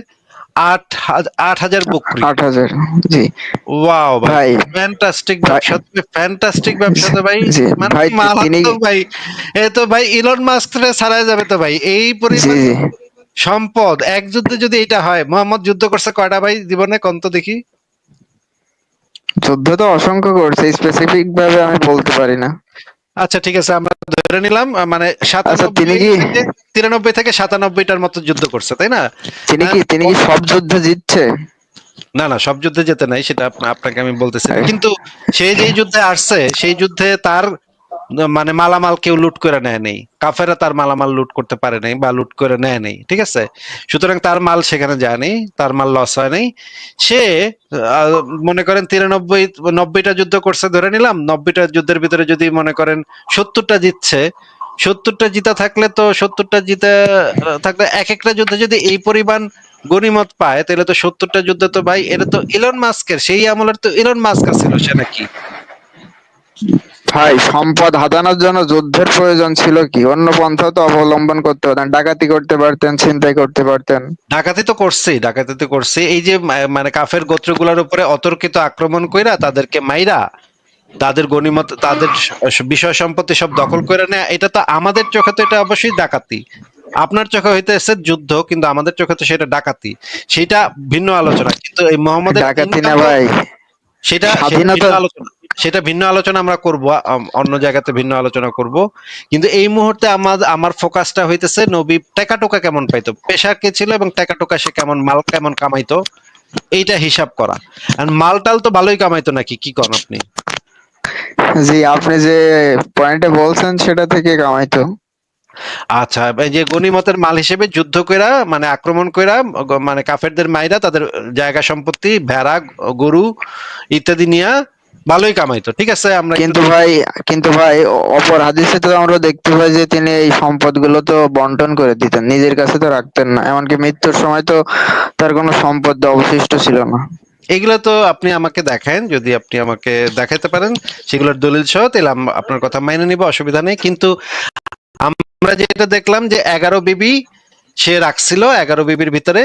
A: 8,000 বকরি।
C: 8,000। জি
A: ওয়াও ভাই,
C: ভাই।
A: ফ্যান্টাস্টিক
C: ভাই,
A: ব্যবসা, ফ্যান্টাস্টিক ব্যবসা তো ভাই।
C: জি
A: মানে
C: ভাই, তিনি,
A: মারাত্মক ভাই। এ তো ভাই ইলন মাস্ক রে ছাড়াই যাবে তো ভাই, এই
C: জি
A: পরিমাণ
C: জি।
A: সম্পদ এক যুদ্ধে যদি এটা হয়। মোহাম্মদ যুদ্ধ করছে কয়টা ভাই জীবনে, কোন তো দেখি?
C: যুদ্ধ তো অসংখ্য করছে, স্পেসিফিক ভাবে আমি বলতে পারি না।
A: আচ্ছা ঠিক আছে, আমরা ধরে নিলাম মানে
C: আচ্ছা,
A: 93 থেকে 97টার মতো যুদ্ধ করছে, তাই না? আহ,
C: তিনি কি সব যুদ্ধে জিতছে?
A: না না, সব যুদ্ধে যেতে নাই, সেটা আপনাকে আমি বলতেছি না, কিন্তু সে যেই যুদ্ধে আসছে সেই যুদ্ধে তার মানে মালামাল কেউ লুট করে নেয় নেই, কাফেরা তার মালামাল লুট করতে পারে নাই বা লুট করে নেয় নেই, ঠিক আছে? সুতরাং তার মাল সেখানে যায় নাই, তার মাল লস হয় নাই। সে আহ, মনে করেন 90টা যুদ্ধ করছে ধরে নিলাম, 90টা যুদ্ধের ভিতরে যদি মনে করেন 70টা জিতছে, 70টা জিতা থাকলে তো 70টা জিতে থাকলে এক একটা যুদ্ধে যদি এই পরিমাণ গনিমত পায় তাহলে তো 70টা যুদ্ধ তো ভাই, এটা তো ইলন মাস্কের, সেই আমলের তো ইলন মাস্ক ছিল সে নাকি?
C: ভাই, সম্পদ হাতানোর জন্য যুদ্ধের প্রয়োজন ছিল কি? অন্য পন্থা তো অবলম্বন করতে পারতেন, ডাকাতি করতে পারতেন, ছিনতাই করতে পারতেন।
A: ডাকাতি তো করছেই, ডাকাতি তো করছে, এই যে মানে কাফের গোত্রগুলোর উপরে অতর্কিত আক্রমণ কইরা তাদেরকে মাইরা তাদের গনিমত, তাদের বিষয় সম্পত্তি সব দখল করে নেয়, এটা তো আমাদের চোখে তো এটা অবশ্যই ডাকাতি। আপনার চোখে হইতেছে যুদ্ধ, কিন্তু আমাদের চোখে তো সেটা ডাকাতি। সেটা ভিন্ন আলোচনা, কিন্তু এই মোহাম্মদের
C: ডাকাতি
A: ইনকাম
C: না
A: তো
C: ভাই,
A: সেটা ভিন্ন
C: স্বাধীনতা।
A: আলোচনা। সেটা ভিন্ন আলোচনা আমরা করব, অন্য জায়গাতে ভিন্ন আলোচনা করব। কিন্তু এই মুহূর্তে আমার ফোকাসটা হইতেছে নবী টাকা টোকা কেমন পাইতো, পেশা কে ছিল এবং টাকা টোকা সে কেমন, মাল কেমন কামাইতো, এইটা হিসাব করা। আর মালটাল তো ভালোই কামাইতো নাকি, কি করেন আপনি?
C: জি, আপনি যে পয়েন্টে বলছেন সেটা থেকে কামাইতো।
A: আচ্ছা, এই যে গনিমতের মাল হিসেবে যুদ্ধ কইরা মানে আক্রমণ কইরা মানে কাফেরদের মাইরা তাদের জায়গা সম্পত্তি, ভেড়া, গরু ইত্যাদি নিয়া ভালোই কামাইতো, ঠিক আছে? আমরা একটু
C: কিন্তু
A: দেখি।
C: ভাই, অপর হাদিসে তো আমরা দেখতে পাই যে তিনি এই সম্পদগুলো তো বন্টন করে দিতেন, নিজের কাছে তো রাখতেন না, এমনকি মৃত্যুর সময় তো তার কোনো সম্পদ অবশিষ্ট ছিল না।
A: এগুলো তো আপনি আমাকে দেখান, যদি আপনি আমাকে দেখাতে পারেন সেগুলোর দলিল সহ, তাহলে আপনার কথা মাইনে নিব, অসুবিধা নেই। কিন্তু আমরা যেটা দেখলাম যে 11 বিবি সে রাখছিল, 11 বিবির ভিতরে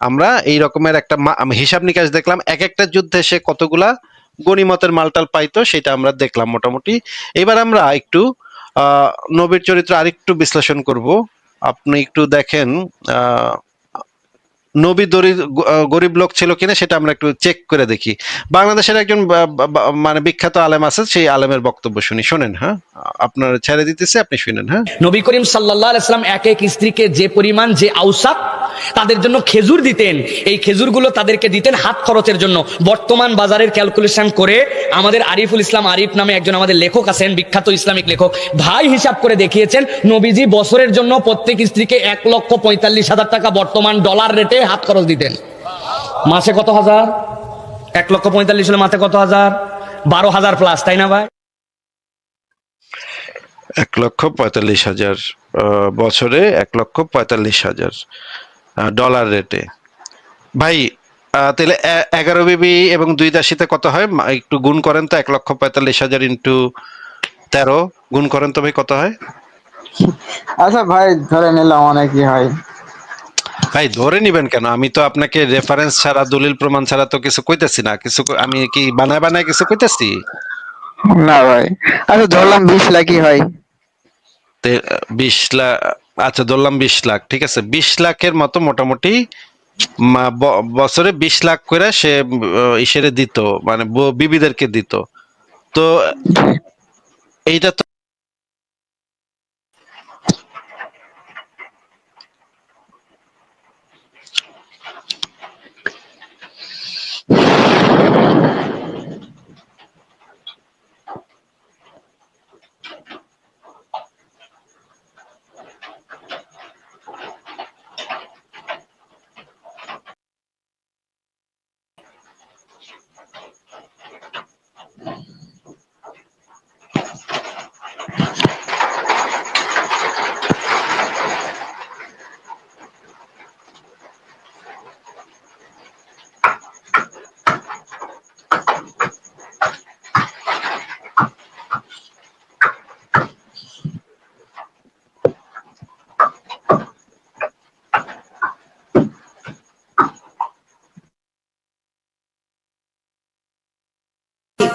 A: আমরা এই রকমের একটা হিসাব নিকাশ দেখলাম, এক একটা যুদ্ধে সে কতগুলা গনিমতের মালটাল পাইতো সেটা আমরা দেখলাম মোটামুটি। এবার আমরা একটু আহ নবীর চরিত্র আরেকটু বিশ্লেষণ করব। আপনি একটু দেখেন, আহ নবী গরিব লোক ছিল কিনা সেটা আমরা একটু চেক করে দেখি। বাংলাদেশের একজন মানে বিখ্যাত আলেম আছে, সেই আলেমের বক্তব্য শুনি, শোনেন। হ্যাঁ, আপনার ছেড়ে দিতেছে, আপনি শুনেন। হ্যাঁ,
D: নবী করিম সাল্লাল্লাহু আলাইহি সাল্লাম এক এক স্ত্রীকে যে পরিমাণ, যে আওসাক তাদের জন্য খেজুর দিতেন, এই খেজুরগুলো তাদেরকে দিতেন হাত খরচের জন্য। বর্তমান বাজারের ক্যালকুলেশন করে আমাদের আরিফুল ইসলাম আরিফ নামে একজন আমাদের লেখক আছেন, বিখ্যাত ইসলামিক লেখক, ভাই হিসাব করে দেখিয়েছেন নবীজি বছরের জন্য প্রত্যেক স্ত্রীকে 1,45,000 টাকা বর্তমান ডলার রেটে হাত খরচ দিতেন। মাসে কত হাজার? 1,45,000 হলে মাসে কত হাজার? 12,000 প্লাস, তাই না ভাই?
A: 1,45,000 বছরে 1,45,000 ডলার রেটে। ভাই তাহলে 11 বিবি এবং 2 দাসীতে কত হয়? একটু গুণ করেন তো, 1,45,000 ইন্টু 13 গুণ করেন তো ভাই, কত হয়?
C: আচ্ছা ভাই, ধরে নিলাম অনেকই হয়।
A: ভাই ধরে নিবেন কেন? আমি তো আপনাকে রেফারেন্স ছাড়া, দলিল প্রমাণ ছাড়া তো কিছু কইতেছি না। আমি কি বানায় বানায় কিছু কইতেছি?
C: না ভাই, আচ্ছা ধরলাম 20 লাখই হয়।
A: 20 লাখ, আচ্ছা ধরলাম 20 লাখ, ঠিক আছে। 20 লাখের মতো মোটামুটি বছরে 20 লাখ করে সে ইসেরে দিত, মানে বিবিদেরকে দিত। তো এইটা তো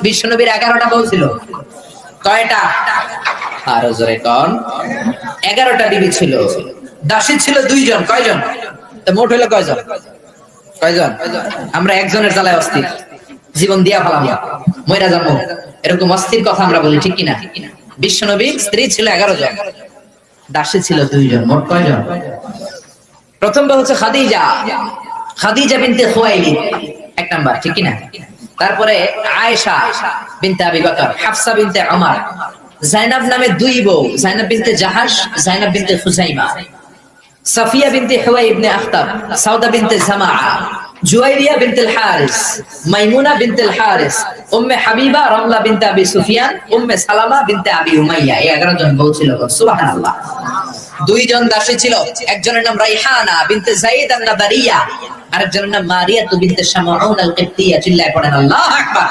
E: বিশ্বনবীর 11টা বউ ছিল। কয়টা? আরো জোরে কন। 11টা বিবি ছিল, দাসী ছিল 2 জন। কয়জন? তো মোট হলো কয়জন? কয়জন? আমরা একজনের জ্বালায় অস্থির, জীবন দিয়া ফেলাম, মইরা যাবো, এরকম অস্থির কথা আমরা বলি, ঠিক কিনা? বিশ্বনবীর স্ত্রী ছিল 11 জন, দাসী ছিল 2 জন। মোট কয়জন? প্রথমটা হচ্ছে খাদিজা, খাদিজা বিনতে খুয়াইলিদ, 1 নাম্বার, ঠিক কিনা? তারপরে আয়েশা বিনতে আবি বকর, হাফসা বিনতে ওমর, জাইনাব নামে 2 বউ, জাইনাব বিনতে জাহাশ, জাইনাব বিনতে খুজাইমা, সাফিয়া বিনতে হুয়াই ইবনে আখতাব, সাউদা বিনতে জামাআ, জুয়াইরিয়া বিনতে হারিস, মাইমুনা বিনতে হারিস, উম্মে হাবিবা রামলা বিনতে আবি সুফিয়ান, উম্মে সালামা বিনতে আবি উমাইয়া। এই 11 জন বউ ছিল। সুবহানাল্লাহ। 2 জন দাসী ছিল, একজনের নাম রাইহানা বিনতে যায়েদ আন-নাবারিয়া, আরেকজনের নাম মারিয়া বিনতে শামউন আল-কিবতিয়া। চিল্লায় পড়েন আল্লাহু আকবার।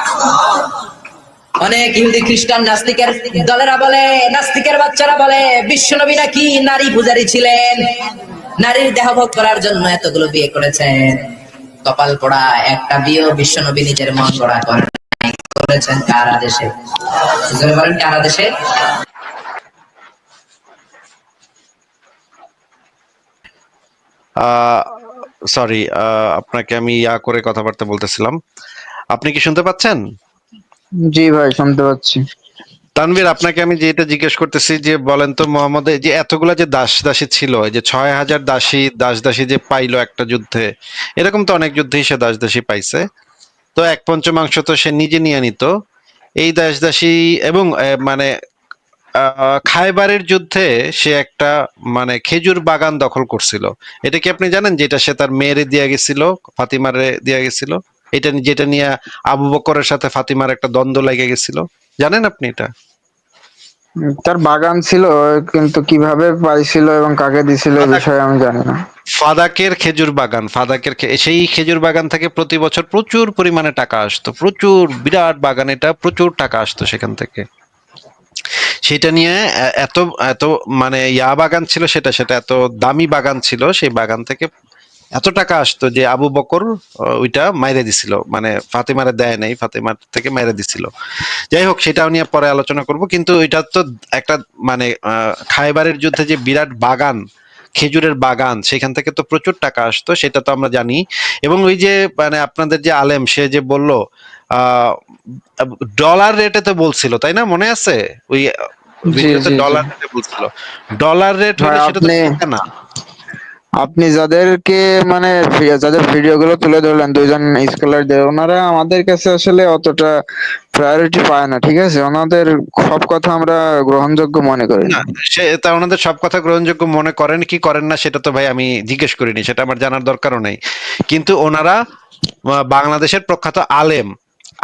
E: অনেক ইহুদি খ্রিস্টান নাস্তিকের দলেরা বলে, নাস্তিকের বাচ্চারা বলে বিশ্বনবী নাকি নারী পূজারী ছিলেন, নারীর দেহভোগ করার জন্য এতগুলো বিয়ে করেছেন। কপাল পোড়া, একটা বিয়ে বিশ্বনবী নিজের মন গড়া করেছেন। কার আদেশে? বলেন কার আদেশে?
A: সরি, আপনাকে আমি করে কথাবার্তা বলতেছিলাম। আপনি কি শুনতে পাচ্ছেন?
C: জি ভাই, শুনতে পাচ্ছি।
A: তানভীর, আপনাকে আমি যেটা জিজ্ঞেস করতেছি যে বলেন তো, মোহাম্মদ যে এতগুলা যে দাসী ছিল, এই যে 6,000 দাসী যে পাইলো একটা যুদ্ধে, এরকম তো অনেক যুদ্ধেই সে দাসী পাইছে। তো 1/5 তো সে নিজে নিয়ে নিত। এই দাসী এবং মানে খায়বারের যুদ্ধে সে একটা মানে খেজুর বাগান দখল করছিল। এটা কি আপনি জানেন? যেটা সে তার মেয়েরে দিয়ে গেছিল, ফাতিমারে দিয়ে গেছিল। যেটা নিয়ে আবু বকরের সাথে ফাতিমার একটা দ্বন্দ্ব লেগে গেছিল। জানেন আপনি এটা?
C: তার বাগান ছিল, কিন্তু কিভাবে পাইছিল এবং কাকে দিছিল এই বিষয়ে আমি জানি না।
A: ফাদাকের খেজুর বাগান, সেই খেজুর বাগান থেকে প্রতি বছর প্রচুর পরিমাণে টাকা আসতো, প্রচুর, বিরাট বাগান, এটা প্রচুর টাকা আসতো সেখান থেকে। সেটা নিয়ে এত এত মানে বাগান ছিল, সেটা এত দামি বাগান ছিল, সেই বাগান থেকে এত টাকা আসতো যে আবু বকর ওইটা মাইরে দিছিল, মানে ফাতেমারে দেয় নাই, ফাতেমার থেকে মাইরে দিছিল। যাই হোক, সেটাও নিয়ে পরে আলোচনা করব। কিন্তু এটা তো একটা মানে খায়বারের যুদ্ধে যে বিরাট বাগান, খেজুরের বাগান, সেখান থেকে তো প্রচুর টাকা আসতো, সেটা তো আমরা জানি। এবং ওই যে মানে আপনাদের যে আলেম, সে যে বলল আহ ডলার রেটে তো বলছিল, তাই না, মনে আছে? ওই
C: জি
A: ভিডিওতে
C: জি জি
A: ডলার রেটে বলছিল। ডলার রেট
C: ভাই,
A: হইলে সেটা তো
C: আপনি
A: টাকা না।
C: আপনি যাদেরকে মানে যাদের ভিডিও গুলো তুলে ধরলেন, দুইজন স্কলারদের, ওনারা আমাদের কাছে আসলে অতটা প্রায়োরিটি পায় না, ঠিক আছে? ওনাদের সব কথা আমরা গ্রহণযোগ্য মনে করি
A: না,
C: না।
A: সে তা ওনাদের সব কথা গ্রহণযোগ্য মনে করেন কি করেন না সেটা তো ভাই আমি জিজ্ঞেস করিনি, সেটা আমার জানার দরকারও নেই। কিন্তু ওনারা বাংলাদেশের প্রখ্যাত আলেম।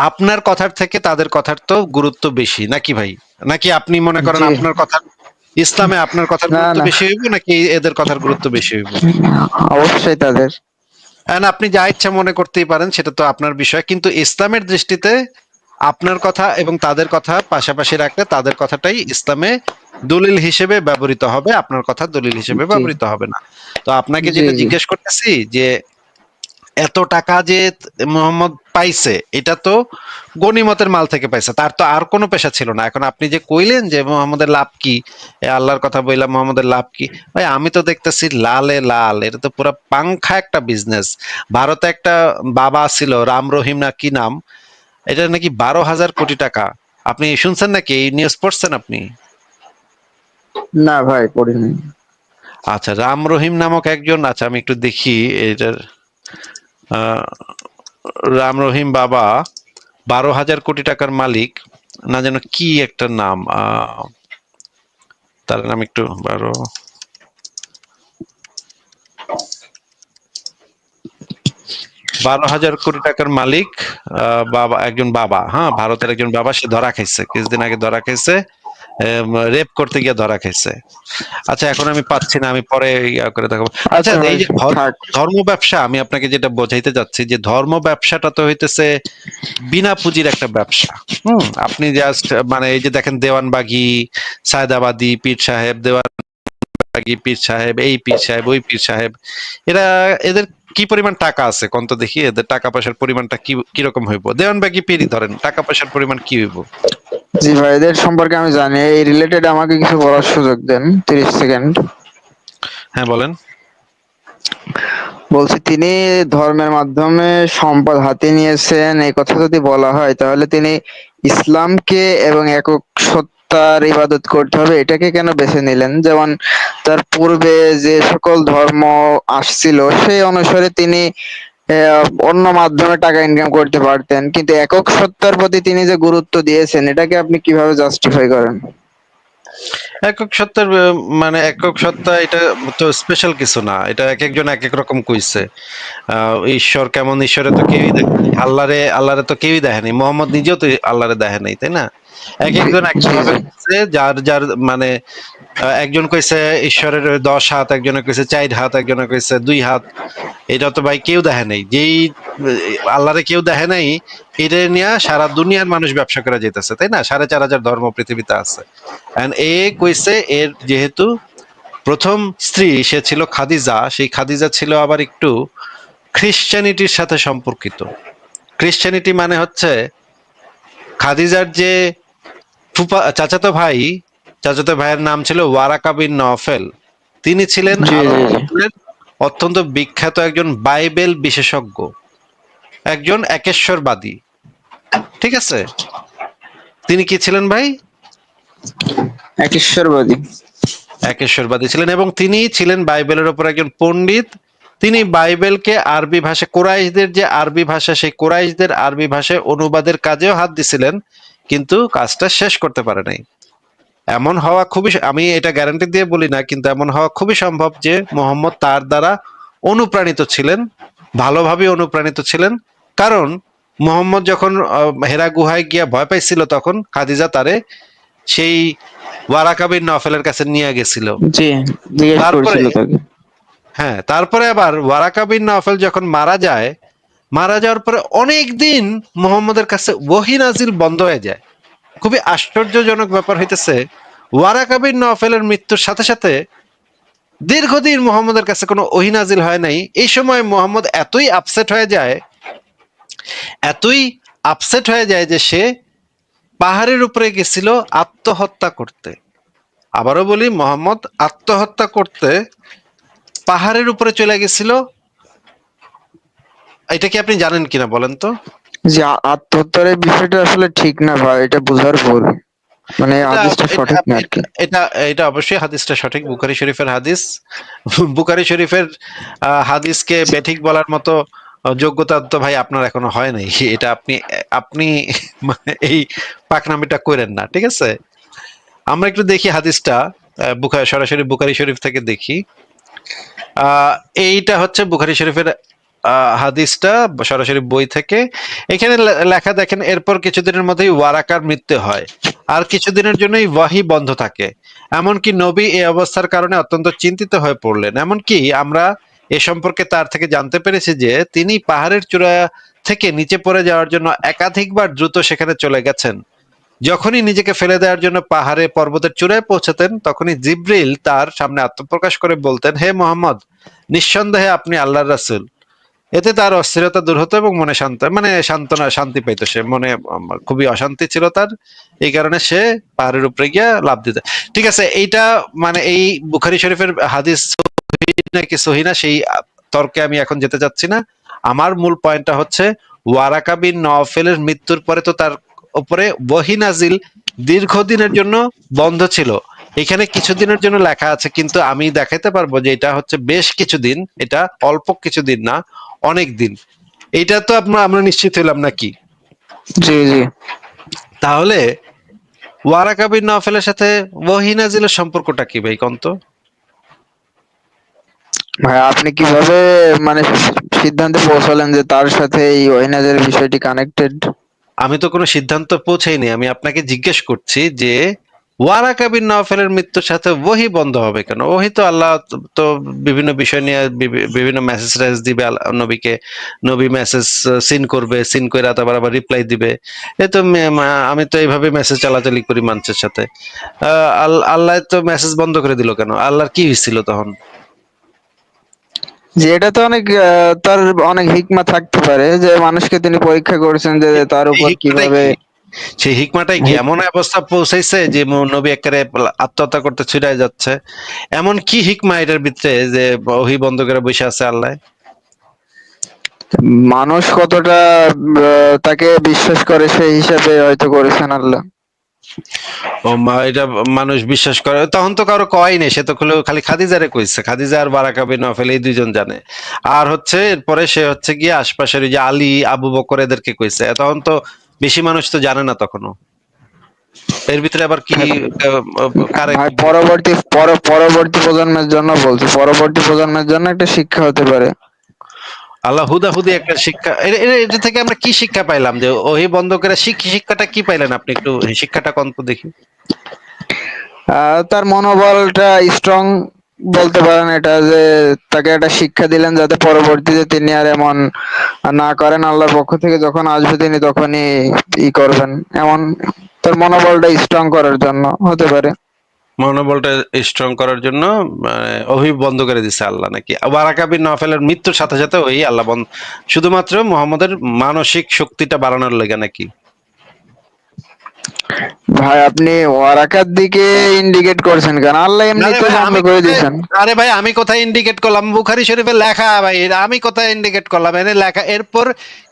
A: আপনার কথার থেকে তাদের কথার তো গুরুত্ব বেশি নাকি ভাই? নাকি আপনি মনে করেন
C: জি,
A: আপনার কথা ইসলামে আপনার কথার
C: না
A: গুরুত্ব
C: না,
A: বেশি হইব, নাকি এদের কথার গুরুত্ব বেশি হইব?
C: অবশ্যই তাদের।
A: আপনি যা ইচ্ছা মনে করতেই পারেন, সেটা তো আপনার বিষয়, কিন্তু ইসলামের দৃষ্টিতে আপনার কথা এবং তাদের কথা পাশাপাশি রাখলে তাদের কথাটাই ইসলামে দলিল হিসেবে ব্যবহৃত হবে, আপনার কথা দলিল হিসেবে
C: জি
A: ব্যবহৃত হবে না। তো আপনাকে
C: জি
A: যেটা
C: জি
A: জিজ্ঞেস করতেছি যে এত টাকা যে মোহাম্মদ পাইছে, এটা তো গনিমতের মাল থেকে পাইছে, তার তো আর কোনো পেশা ছিল না। এখন আপনি যে কইলেন যে মোহাম্মদের লাভ কি, এ আল্লাহর কথা বললাম, মোহাম্মদের লাভ কি? ভাই আমি তো দেখতেছি লালে লাল, এটা তো পুরো পাংখা একটা বিজনেস। ভারতে একটা বাবা ছিল, রাম রহিম না কি নাম, এটা নাকি 12,000 কোটি টাকা। আপনি শুনছেন নাকি, এই নিউজ পড়ছেন আপনি?
C: না ভাই, পড়িনি।
A: আচ্ছা, রাম রহিম নামক একজন, আচ্ছা আমি একটু দেখি এটার আহ, রাম রহিম বাবা 12,000 কোটি টাকার মালিক, না যেন কি একটা নাম, তার নাম একটু 12,000 কোটি টাকার মালিক। বাবা, একজন বাবা, হ্যাঁ, ভারতের একজন বাবা, সে ধরা খাইছে কিছুদিন আগে, ধরা খাইছে রেপ করতে গিয়ে ধরা খাইছে। আচ্ছা এখন আমি পাচ্ছি না, আমি পরে ইয়া করে দেখাবো। আচ্ছা,
C: আচ্ছা
A: এই
C: ভাই,
A: যে
C: থাক।
A: ধর্ম ব্যবসা, আমি আপনাকে যেটা বোঝাইতে যাচ্ছি যে ধর্ম ব্যবসাটা তো হইতেছে বিনা পুঁজির একটা ব্যবসা। আপনি জাস্ট মানে এই যে দেখেন দেওয়ানবাগি, সায়দাবাদী পীর সাহেব, দেওয়ানবাগি পীর সাহেব, এই পীর সাহেব, ওই পীর সাহেব, এরা এদের কি পরিমাণ টাকা আছে কোন তো দেখি, এদের টাকা পয়সার পরিমাণটা কি কিরকম হইব? দেওয়ানবাগি পীরই ধরেন, টাকা পয়সার পরিমাণ কি হইব?
C: জি ভাই, এদের সম্পর্কে আমি জানি। এই রিলেটেড আমাকে কিছু বলার সুযোগ দেন, 30 সেকেন্ড।
A: হ্যাঁ বলেন।
C: বলছি, তিনি ধর্মের মাধ্যমে সম্পদ হাতে নিয়েছেন, এই কথা যদি বলা হয়, তাহলে তিনি ইসলামকে এবং একক সত্তার ইবাদত করতে হবে এটাকে কেন বেছে নিলেন? যেমন তার পূর্বে যে সকল ধর্ম আসছিল সেই অনুসারে তিনি অন্য মাধ্যমে টাকা ইনকাম করতে পারতেন, কিন্তু একক সত্তার প্রতি তিনি যে গুরুত্ব দিয়েছেন, এটাকে আপনি কিভাবে জাস্টিফাই করেন?
A: একক সত্তার মানে একক সত্তা, এটা তো স্পেশাল কিছু না, এটা এক একজন এক এক রকম কইছে। ঈশ্বর কেমন, ঈশ্বরে তো কেউই দেখেনি, আল্লাহরে তো কেউই দেখেনি, মোহাম্মদ নিজেও তো আল্লাহরে দেখে নাই, তাই না? এক
C: জি
A: একজন এক এক
C: জি
A: ভাবে
C: জি
A: কইছে, যার যার মানে একজন কইছে ঈশ্বরের 10 হাত, একজনে কইছে 4 হাত, একজনে কইছে 2 হাত। এটা তো ভাই কেউ দেখে নাই, যেই আল্লাহরে কেউ দেখে নাই, এটা নিয়ে সারা দুনিয়ার মানুষ ব্যবসা করে যেতেছে, তাই না? 4,500 ধর্ম পৃথিবীতে আছে। এন্ড এ কইছে এর যেহেতু প্রথম স্ত্রী সে ছিল খাদিজা, সেই খাদিজা ছিল আবার একটু খ্রিশ্চানিটির সাথে সম্পর্কিত। খ্রিশ্চানিটি মানে হচ্ছে খাদিজার যে ফুফা চাচাতো ভাই, চাচাতো ভাইয়ের নাম ছিল ওয়ারাকা বিন নওফেল। তিনি ছিলেন
C: জি
A: আরব
C: জি জি
A: আমলের অত্যন্ত বিখ্যাত একজন বাইবেল বিশেষজ্ঞ, একজন একেশ্বরবাদী। ঠিক আছে? তিনি কি ছিলেন ভাই?
C: এক ঈশ্বরবাদী।
A: একেশ্বরবাদী ছিলেন, এবং তিনি ছিলেন বাইবেলের উপর একজন পণ্ডিত। তিনি বাইবেলকে আরবি ভাষা, কোরাইশদের যে আরবি ভাষা, সেই কোরাইশদের আরবি ভাষায় অনুবাদের কাজেও হাত দিছিলেন, কিন্তু কাজটা শেষ করতে পারে নাই। এমন হওয়া খুবই, আমি এটা গ্যারান্টি দিয়ে বলি না, কিন্তু এমন হওয়া খুবই সম্ভব যে মোহাম্মদ তার দ্বারা অনুপ্রাণিত ছিলেন, ভালোভাবে অনুপ্রাণিত ছিলেন। কারণ মোহাম্মদ যখন হেরা গুহায় গিয়া ভয় পাইছিল, তখন খাদিজা তারে সেই ওয়ারাকা বিন নওফেলের কাছে নিয়ে গেছিল।
C: জি, জিজ্ঞেস
A: তারপরে,
C: করেছিল তাকে।
A: হ্যাঁ, তারপরে আবার ওয়ারাকা বিন নওফেল যখন মারা যায়, মারা যাওয়ার পরে অনেক দিন মুহাম্মদের কাছে ওহী নাজিল বন্ধ হয়ে যায়। খুবই আশ্চর্যজনক ব্যাপার হইতেছে, ওয়ারাকা বিন নওফেলের মৃত্যুর সাথে সাথে দীর্ঘদিন মুহাম্মদের কাছে কোনো ওহী নাজিল হয় নাই। এই সময় মুহাম্মদ এতই আপসেট হয়ে যায়, এতই আপসেট হয়ে যায় যে সে পাহাড়ের উপরে গেছিল আত্মহত্যা করতে। আবারও বলি, মোহাম্মদ আত্মহত্যা করতে পাহাড়ের উপরে চলে গেছিল, এটা কি আপনি জানেন কিনা বলেন তো?
C: যে আত্মহত্যার এই বিষয়টা আসলে ঠিক না ভাই, এটা বোঝার ভুল, মানে
A: এটা
C: হাদিসটা
A: এটা
C: সঠিক না আর কি।
A: এটা এটা অবশ্যই হাদিসটা সঠিক, বুখারী শরীফের হাদিস। বুখারী শরীফের হাদিসকে বেঠিক বলার মতো যোগ্যতা তো ভাই আপনার এখনো হয় নাই। এটা আপনি আপনি মানে এই পাকনামিটা করেন না, ঠিক আছে? আমরা একটু দেখি হাদিসটা, সরাসরি বুখারী শরীফ থেকে দেখি। আহ এইটা হচ্ছে বুখারী শরীফের হাদিসটা, সরাসরি বই থেকে। এখানে লেখা দেখেন, এরপর কিছুদিনের মধ্যেই ওয়ারাকার মৃত্যু হয়, আর কিছুদিনের জন্যই ওয়াহি বন্ধ থাকে। এমনকি নবী এই অবস্থার কারণে অত্যন্ত চিন্তিত হয়ে পড়লেন। এমনকি আমরা এ সম্পর্কে তার থেকে জানতে পেরেছি যে তিনি পাহাড়ের চূড়া থেকে নিচে পড়ে যাওয়ার জন্য একাধিকবার দ্রুত সেখানে চলে গেছেন। যখনই নিজেকে ফেলে দেওয়ার জন্য পাহাড়ে পর্বতের চূড়ায় পৌঁছাতেন, তখনই জিব্রিল তার সামনে আত্মপ্রকাশ করে বলতেন, হে মোহাম্মদ, নিঃসন্দেহে আপনি আল্লাহর রাসূল। এতে তার অস্থিরতা দূর হতো এবং মনে সান্ত্বনা, শান্তি পাইতো। সে মনে খুবই অশান্তি ছিল তার, এই কারণে সে পাহাড়ের উপরে গিয়ে লাফ দিত। ঠিক আছে, এইটা মানে এই বুখারী শরীফের হাদিস সহিহ নাকি সহিহ না সেই তর্কে আমি এখন যেতে চাচ্ছি না। আমার মূল পয়েন্টটা হচ্ছে, ওয়ারাকা বিন নওফেলের মৃত্যুর পরে তো তার উপরে ওহী নাজিল দীর্ঘদিনের জন্য বন্ধ ছিল। এখানে কিছুদিনের জন্য লেখা আছে, কিন্তু আমি দেখাইতে পারবো যে এটা হচ্ছে বেশ কিছুদিন, এটা অল্প কিছুদিন না, অনেক দিন। এটা তো আমরা নিশ্চিত হইলাম নাকি?
C: জি জি।
A: তাহলে ওয়ারাকা বিন নওফেলের সাথে ওহী নাজিলের সম্পর্কটা কি ভাই কন্ত?
C: ভাই আপনি কিভাবে মানে সিদ্ধান্তে পৌঁছালেন যে তার সাথে এই ওয়াহিনাজের বিষয়টি কানেক্টেড?
A: আমি তো কোনো সিদ্ধান্ত পৌঁছাইনি, আমি আপনাকে জিজ্ঞেস করছি যে ওয়ারাকা বিন নওফেলের মৃত্যুর সাথে ওহী বন্ধ হবে কেন? ওহী তো আল্লাহ তো বিভিন্ন বিষয় নিয়ে বিভিন্ন মেসেজ দিবে নবীকে, নবী মেসেজ সিন করবে, সিন করে আবার রিপ্লাই দিবে। এই তো আমি তো এইভাবে মেসেজ চালাচালি করি মানুষের সাথে। আল্লাহ তো মেসেজ বন্ধ করে দিল কেন? আল্লাহর কি হয়েছিল তখন?
C: যে এটা তো অনেক তার অনেক হিকমা থাকতে পারে, যে মানুষকে তিনি পরীক্ষা করেছেন যে তার
A: এই
C: উপর
A: হিকমাটাই
C: কিভাবে।
A: কি? সেই হিকমাটাই কি এমন অবস্থা পৌঁছাইছে যে নবী একেবারে আত্মহত্যা করতে ছুটায় যাচ্ছে? এমন কি হিকমা এটার ভিতরে যে ওহী বন্ধ করে বসে আছে আল্লাহ?
C: মানুষ কতটা তাকে বিশ্বাস করে সেই হিসাবে হয়তো করেছেন আল্লাহ।
A: এটা মানুষ বিশ্বাস করে, তখন তো কারো কয় নেই, সে তো খালি খাদিজারে কইছে, খাদিজা আর বারাকা বিন নওফেল এই দুইজন জানে। আর হচ্ছে এরপরে সে হচ্ছে গিয়ে আশপাশের ওই যে আলী, আবু বকর এদেরকে কইছে, তখন তো বেশি মানুষ তো জানে না তখনো। এর ভিতরে আবার কি কারে
C: ভাই
A: কি?
C: পরবর্তী প্রজন্মের জন্য বলছি, পরবর্তী প্রজন্মের জন্য একটা শিক্ষা হতে পারে।
A: আল্লাহ হুদাহুদি একটা শিক্ষা, এটা থেকে আমরা কি শিক্ষা পাইলাম যে ওহি বন্ধ করে শিক্ষাটা কি পাইলেন আপনি? একটু শিক্ষাটা কোন তো দেখি।
C: তার মনোবলটা স্ট্রং বলতে পারেন, এটা যে তাকে একটা শিক্ষা দিলেন যাতে পরবর্তীতে তিনি আর এমন না করেন। আল্লাহর পক্ষ থেকে যখন আসবে তিনি তখনই করবেন এমন, তার মনোবলটা স্ট্রং করার জন্য হতে পারে।
A: মনোবলটা স্ট্রং করার জন্য ওহি বন্ধ করে দিছে আল্লাহ নাকি? ওয়ারাকা বিন নওফেলের মৃত্যুর সাথে সাথে ওই আল্লাহ শুধুমাত্র মুহাম্মদের মানসিক শক্তিটা বাড়ানোর লেগে নাকি?
C: ভাই আপনি ওয়ারাকার দিকে ইন্ডিকেট করছেন কেন? আল্লাহ এমনি
A: আরে
C: তো
A: ভাই
C: বন্ধ
A: আমি
C: করে
A: কোথায়,
C: দিয়েছেন।
A: আরে ভাই আমি কোথায় ইন্ডিকেট করলাম? বুখারী শরীফে লেখা ভাই, আমি কোথায় ইন্ডিকেট করলাম? এনে লেখা, এরপর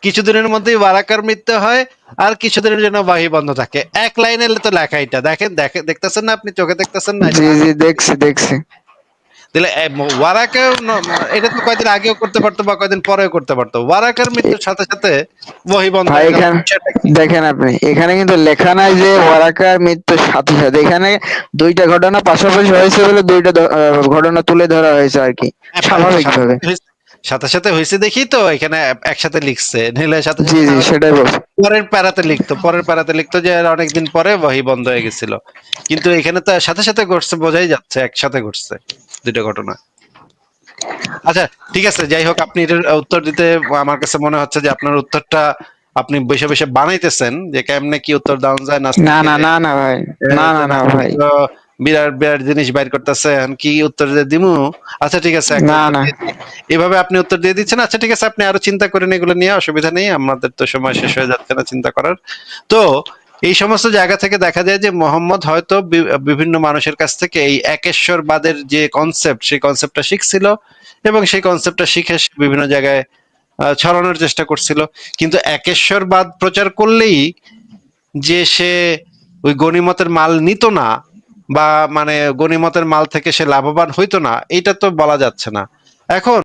A: কিছুদিনের মধ্যেই ওয়ারাকার মৃত্যু হয় আর কিছুদিনের জন্য ওয়াহী বন্ধ থাকে। এক লাইনে তো লেখা, এটা দেখেন, দেখতেছেন না আপনি? চোখে দেখতেছেন না?
C: জি জি, দেখছি দেখছি।
A: তাহলে ওয়ারাকেও এটা তো কয়দিন আগেও করতে পারতো বা কয়দিন পরেও করতে পারতো। ওয়ারাকার মৃত্যুর সাথে সাথে ওহী বন্ধ
C: ভাই
A: হয়ে গেল,
C: এখানে
A: সেটা কি?
C: দেখেন, আপনি এখানে কিন্তু লেখা নাই যে ওয়ারাকার মৃত্যুর সাথে সাথে, এখানে দুইটা ঘটনা পাশাপাশি হয়েছে বলে দুইটা ঘটনা তুলে ধরা হয়েছে আর কি,
A: হ্যাঁ,
C: স্বাভাবিক
A: সাথে
C: ভাবে।
A: সাথে সাথে সাথে হয়েছে দেখি তো এখানে একসাথে লিখছে, নিলে সাথে
C: জি
A: সাথে না
C: জি,
A: হলে
C: সেটাই বলছি।
A: পরের প্যারাতে লিখতো যে এর অনেকদিন পরে ওহী বন্ধ হয়ে গেছিল। কিন্তু এখানে তো সাথে সাথে ঘটছে, বোঝাই যাচ্ছে একসাথে ঘটছে দুইটা ঘটনা। আচ্ছা, ঠিক আছে, যাই হোক, আপনি এটার উত্তর দিতে আমার কাছে মনে হচ্ছে যে আপনার উত্তরটা আপনি বসে বসে বানাইতেছেন যে কেমনে কি উত্তর দেওয়া যায়
C: না
A: নাস্তিকের।
C: না না না ভাই, না না না ভাই,
A: বিরাট বিরাট জিনিস বাইর করতেছে, এখন কি উত্তর যে দিমু? আচ্ছা ঠিক আছে, একটা
C: না
A: উত্তর
C: না।
A: দিয়ে দিই। এভাবে আপনি উত্তর দিয়ে দিচ্ছেন, আচ্ছা ঠিক আছে, আপনি আরো চিন্তা করেন এগুলো নিয়ে, অসুবিধা নেই, আমাদের তো সময় শেষ হয়ে যাচ্ছে না চিন্তা করার। তো এই সমস্ত জায়গা থেকে দেখা যায় যে মোহাম্মদ হয়তো বিভিন্ন মানুষের কাছ থেকে এই একেশ্বরবাদের যে কনসেপ্ট, সেই কনসেপ্টটা শিখছিল এবং সেই কনসেপ্টটা শিখে সে বিভিন্ন জায়গায় ছড়ানোর চেষ্টা করছিল। কিন্তু একেশ্বরবাদ প্রচার করলেই যে সে ওই গনিমতের মাল নিত না, বা মানে গনিমতের মাল থেকে সে লাভবান হইতো না, এটা তো বলা যাচ্ছে না। এখন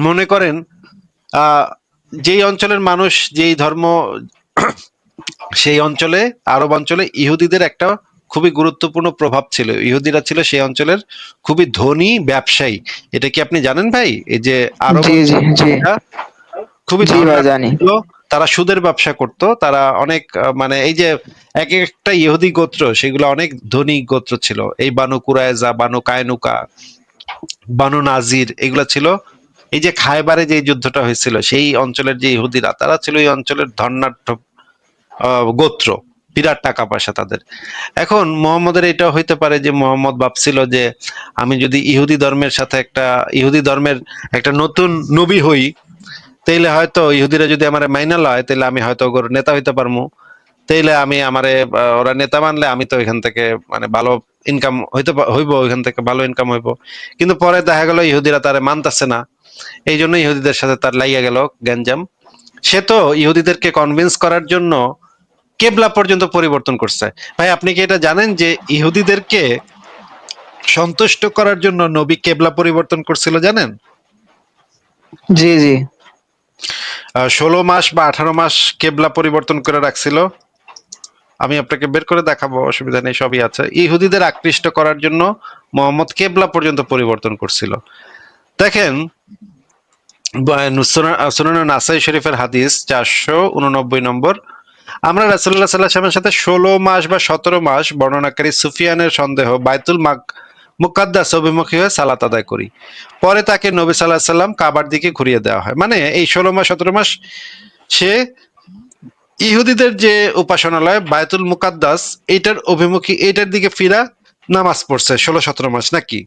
A: মনে করেন যেই অঞ্চলের মানুষ যেই ধর্ম, সেই অঞ্চলে, আরব অঞ্চলে ইহুদিদের একটা খুবই গুরুত্বপূর্ণ প্রভাব ছিল। ইহুদিরা ছিল সেই অঞ্চলের খুবই ধনী ব্যবসায়ী। এটা কি আপনি জানেন ভাই? এই যে আরব
C: জি জি জি
A: অঞ্চলটা খুবই
C: জি ভাই
A: ধনাঢ্য
C: জানি।
A: ছিল, তারা সুদের ব্যবসা করত, তারা অনেক মানে এই যে এক একটা ইহুদি গোত্র, সেগুলো অনেক ধনী গোত্র ছিল। এই বানু কুরায়জা, বানু কায়নুকা, বানু নাজির, এগুলা ছিল এই যে খায়বারে যে যুদ্ধটা হয়েছিল, সেই অঞ্চলের যে ইহুদিরা, তারা ছিল এই অঞ্চলের ধনাঢ্য গোত্র, বিরাট টাকা পয়সা তাদের। এখন মোহাম্মদের এটা হইতে পারে যে মোহাম্মদ ভাবছিল যে আমি যদি ইহুদি ধর্মের সাথে ইহুদি ধর্মের একটা নতুন নবী হই, তাইলে হয়তো ইহুদিরা যদি আমার মাইনা লয়, তাহলে আমি হয়তো ওর নেতা হইতে পারবো। তাইলে আমি আমারে ওরা নেতা মানলে আমি তো এখান থেকে মানে ভালো ইনকাম হইব, ওইখান থেকে ভালো ইনকাম হইব। কিন্তু পরে দেখা গেল ইহুদিরা তারে মানতেছে না, এই জন্য ইহুদিদের সাথে তার লাইয়া গেল গ্যাঞ্জাম। সে তো ইহুদিদেরকে কনভিন্স করার জন্য কেবলা পর্যন্ত পরিবর্তন করছে। ভাই আপনি কি এটা জানেন যে ইহুদিদেরকে সন্তুষ্ট করার জন্য নবী কেবলা পরিবর্তন করছিল, জানেন?
C: জি জি
A: 16 মাস বা 18 মাস কেবলা পরিবর্তন করে রাখছিল। আমি আপনাকে বের করে দেখাবো, অসুবিধা নেই, সবই আছে। ইহুদিদের আকৃষ্ট করার জন্য মোহাম্মদ কেবলা পর্যন্ত পরিবর্তন করছিল। দেখেন সুনান নাসাই শরীফের হাদিস 489 নম্বর, আমরা রাসূলুল্লাহ সাল্লাল্লাহু আলাইহি ওয়াসাল্লামের সাথে 16 মাস বা 17 মাস বর্ণনাকারী সুফিয়ানের সন্দেহ বাইতুল মুকাদ্দাস অভিমুখী হয়ে সালাত আদায় করি। পরে তাকে নবী সাল্লাল্লাহু আলাইহি ওয়াসাল্লাম কাবার দিকে ঘুরিয়ে দেওয়া হয়। মানে এই 16 মাস 17 মাস সে ইহুদিদের যে উপাসনালয় বায়তুল মুকাদ্দাস, এটার অভিমুখী, এটার দিকে ফিরা নামাজ পড়ছে 16-17 মাস, নাকি?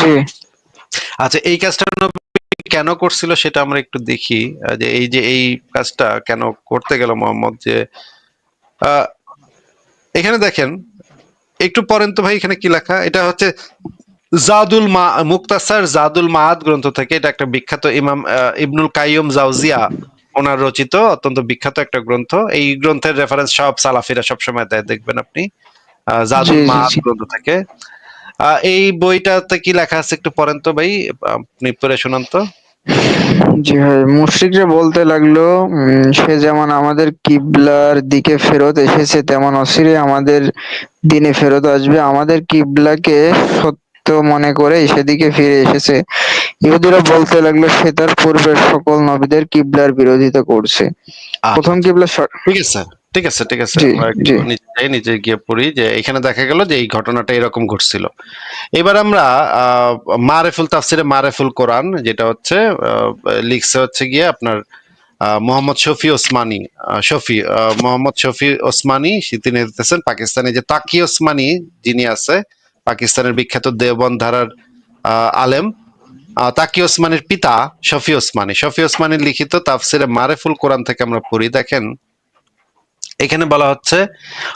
C: জি
A: আচ্ছা, এই কাজটা নবী কেন করছিল সেটা আমরা একটু দেখি। যে এই কাজটা কেন করতে গেল মোহাম্মদ, যে আহ, এখানে দেখেন একটু পরেন তো ভাই, এখানে কি লেখা, এটা হচ্ছে মুক্তাসার জাদুল মাআদ গ্রন্থ থেকে। এটা একটা বিখ্যাত ইমাম ইবনুল কাইয়ুম জাওজিয়া ওনার রচিত অত্যন্ত বিখ্যাত একটা গ্রন্থ। এই গ্রন্থের রেফারেন্স সব সালাফিরা সবসময় দেয়, দেখবেন আপনি,
C: জি
A: জাদুল
C: জি
A: মাআদ
C: জি
A: গ্রন্থ থেকে। এই বইটাতে কি লেখা আছে একটু পড়েন তো ভাই, আপনি পড়ে শোনান তো।
C: জি ভাই, মুশরিকরা বলতে লাগলো, সে যেমন আমাদের কিবলার দিকে ফেরত এসেছে তেমন অচিরে আমাদের দিনে ফেরত আসবে, আমাদের কিবলাকে সত্য মনে করে সেদিকে ফিরে এসেছে। ইহুদিরা বলতে লাগলো, সে তার পূর্বের সকল নবীদের কিবলার বিরোধিতা করছে।
A: আচ্ছা
C: প্রথম
A: আচ্ছা,
C: কিবলা
A: ঠিক আছে ঠিক আছে ঠিক আছে,
C: জি
A: আমরা একটু
C: জি
A: নিচে যাই, নিচে গিয়ে পড়ি যে এখানে দেখা গেল যে এই ঘটনাটা এরকম ঘটছিল। এবার আমরা মারেফুল তাফসিরে মারেফুল কোরআন, যেটা হচ্ছে লিখছে হচ্ছে গিয়ে আপনার মোহাম্মদ শফি ওসমানী, মোহাম্মদ শফি ওসমানী, তিনি দিতেছেন পাকিস্তানি যে তাকি ওসমানী যিনি আছে, পাকিস্তানের বিখ্যাত দেওবন্দ ধারার আলেম, তাকি ওসমানীর পিতা শফি ওসমানীর লিখিত তাফসিরে মারেফুল কোরআন থেকে আমরা পড়ি। দেখেন এখানে বলা হচ্ছে,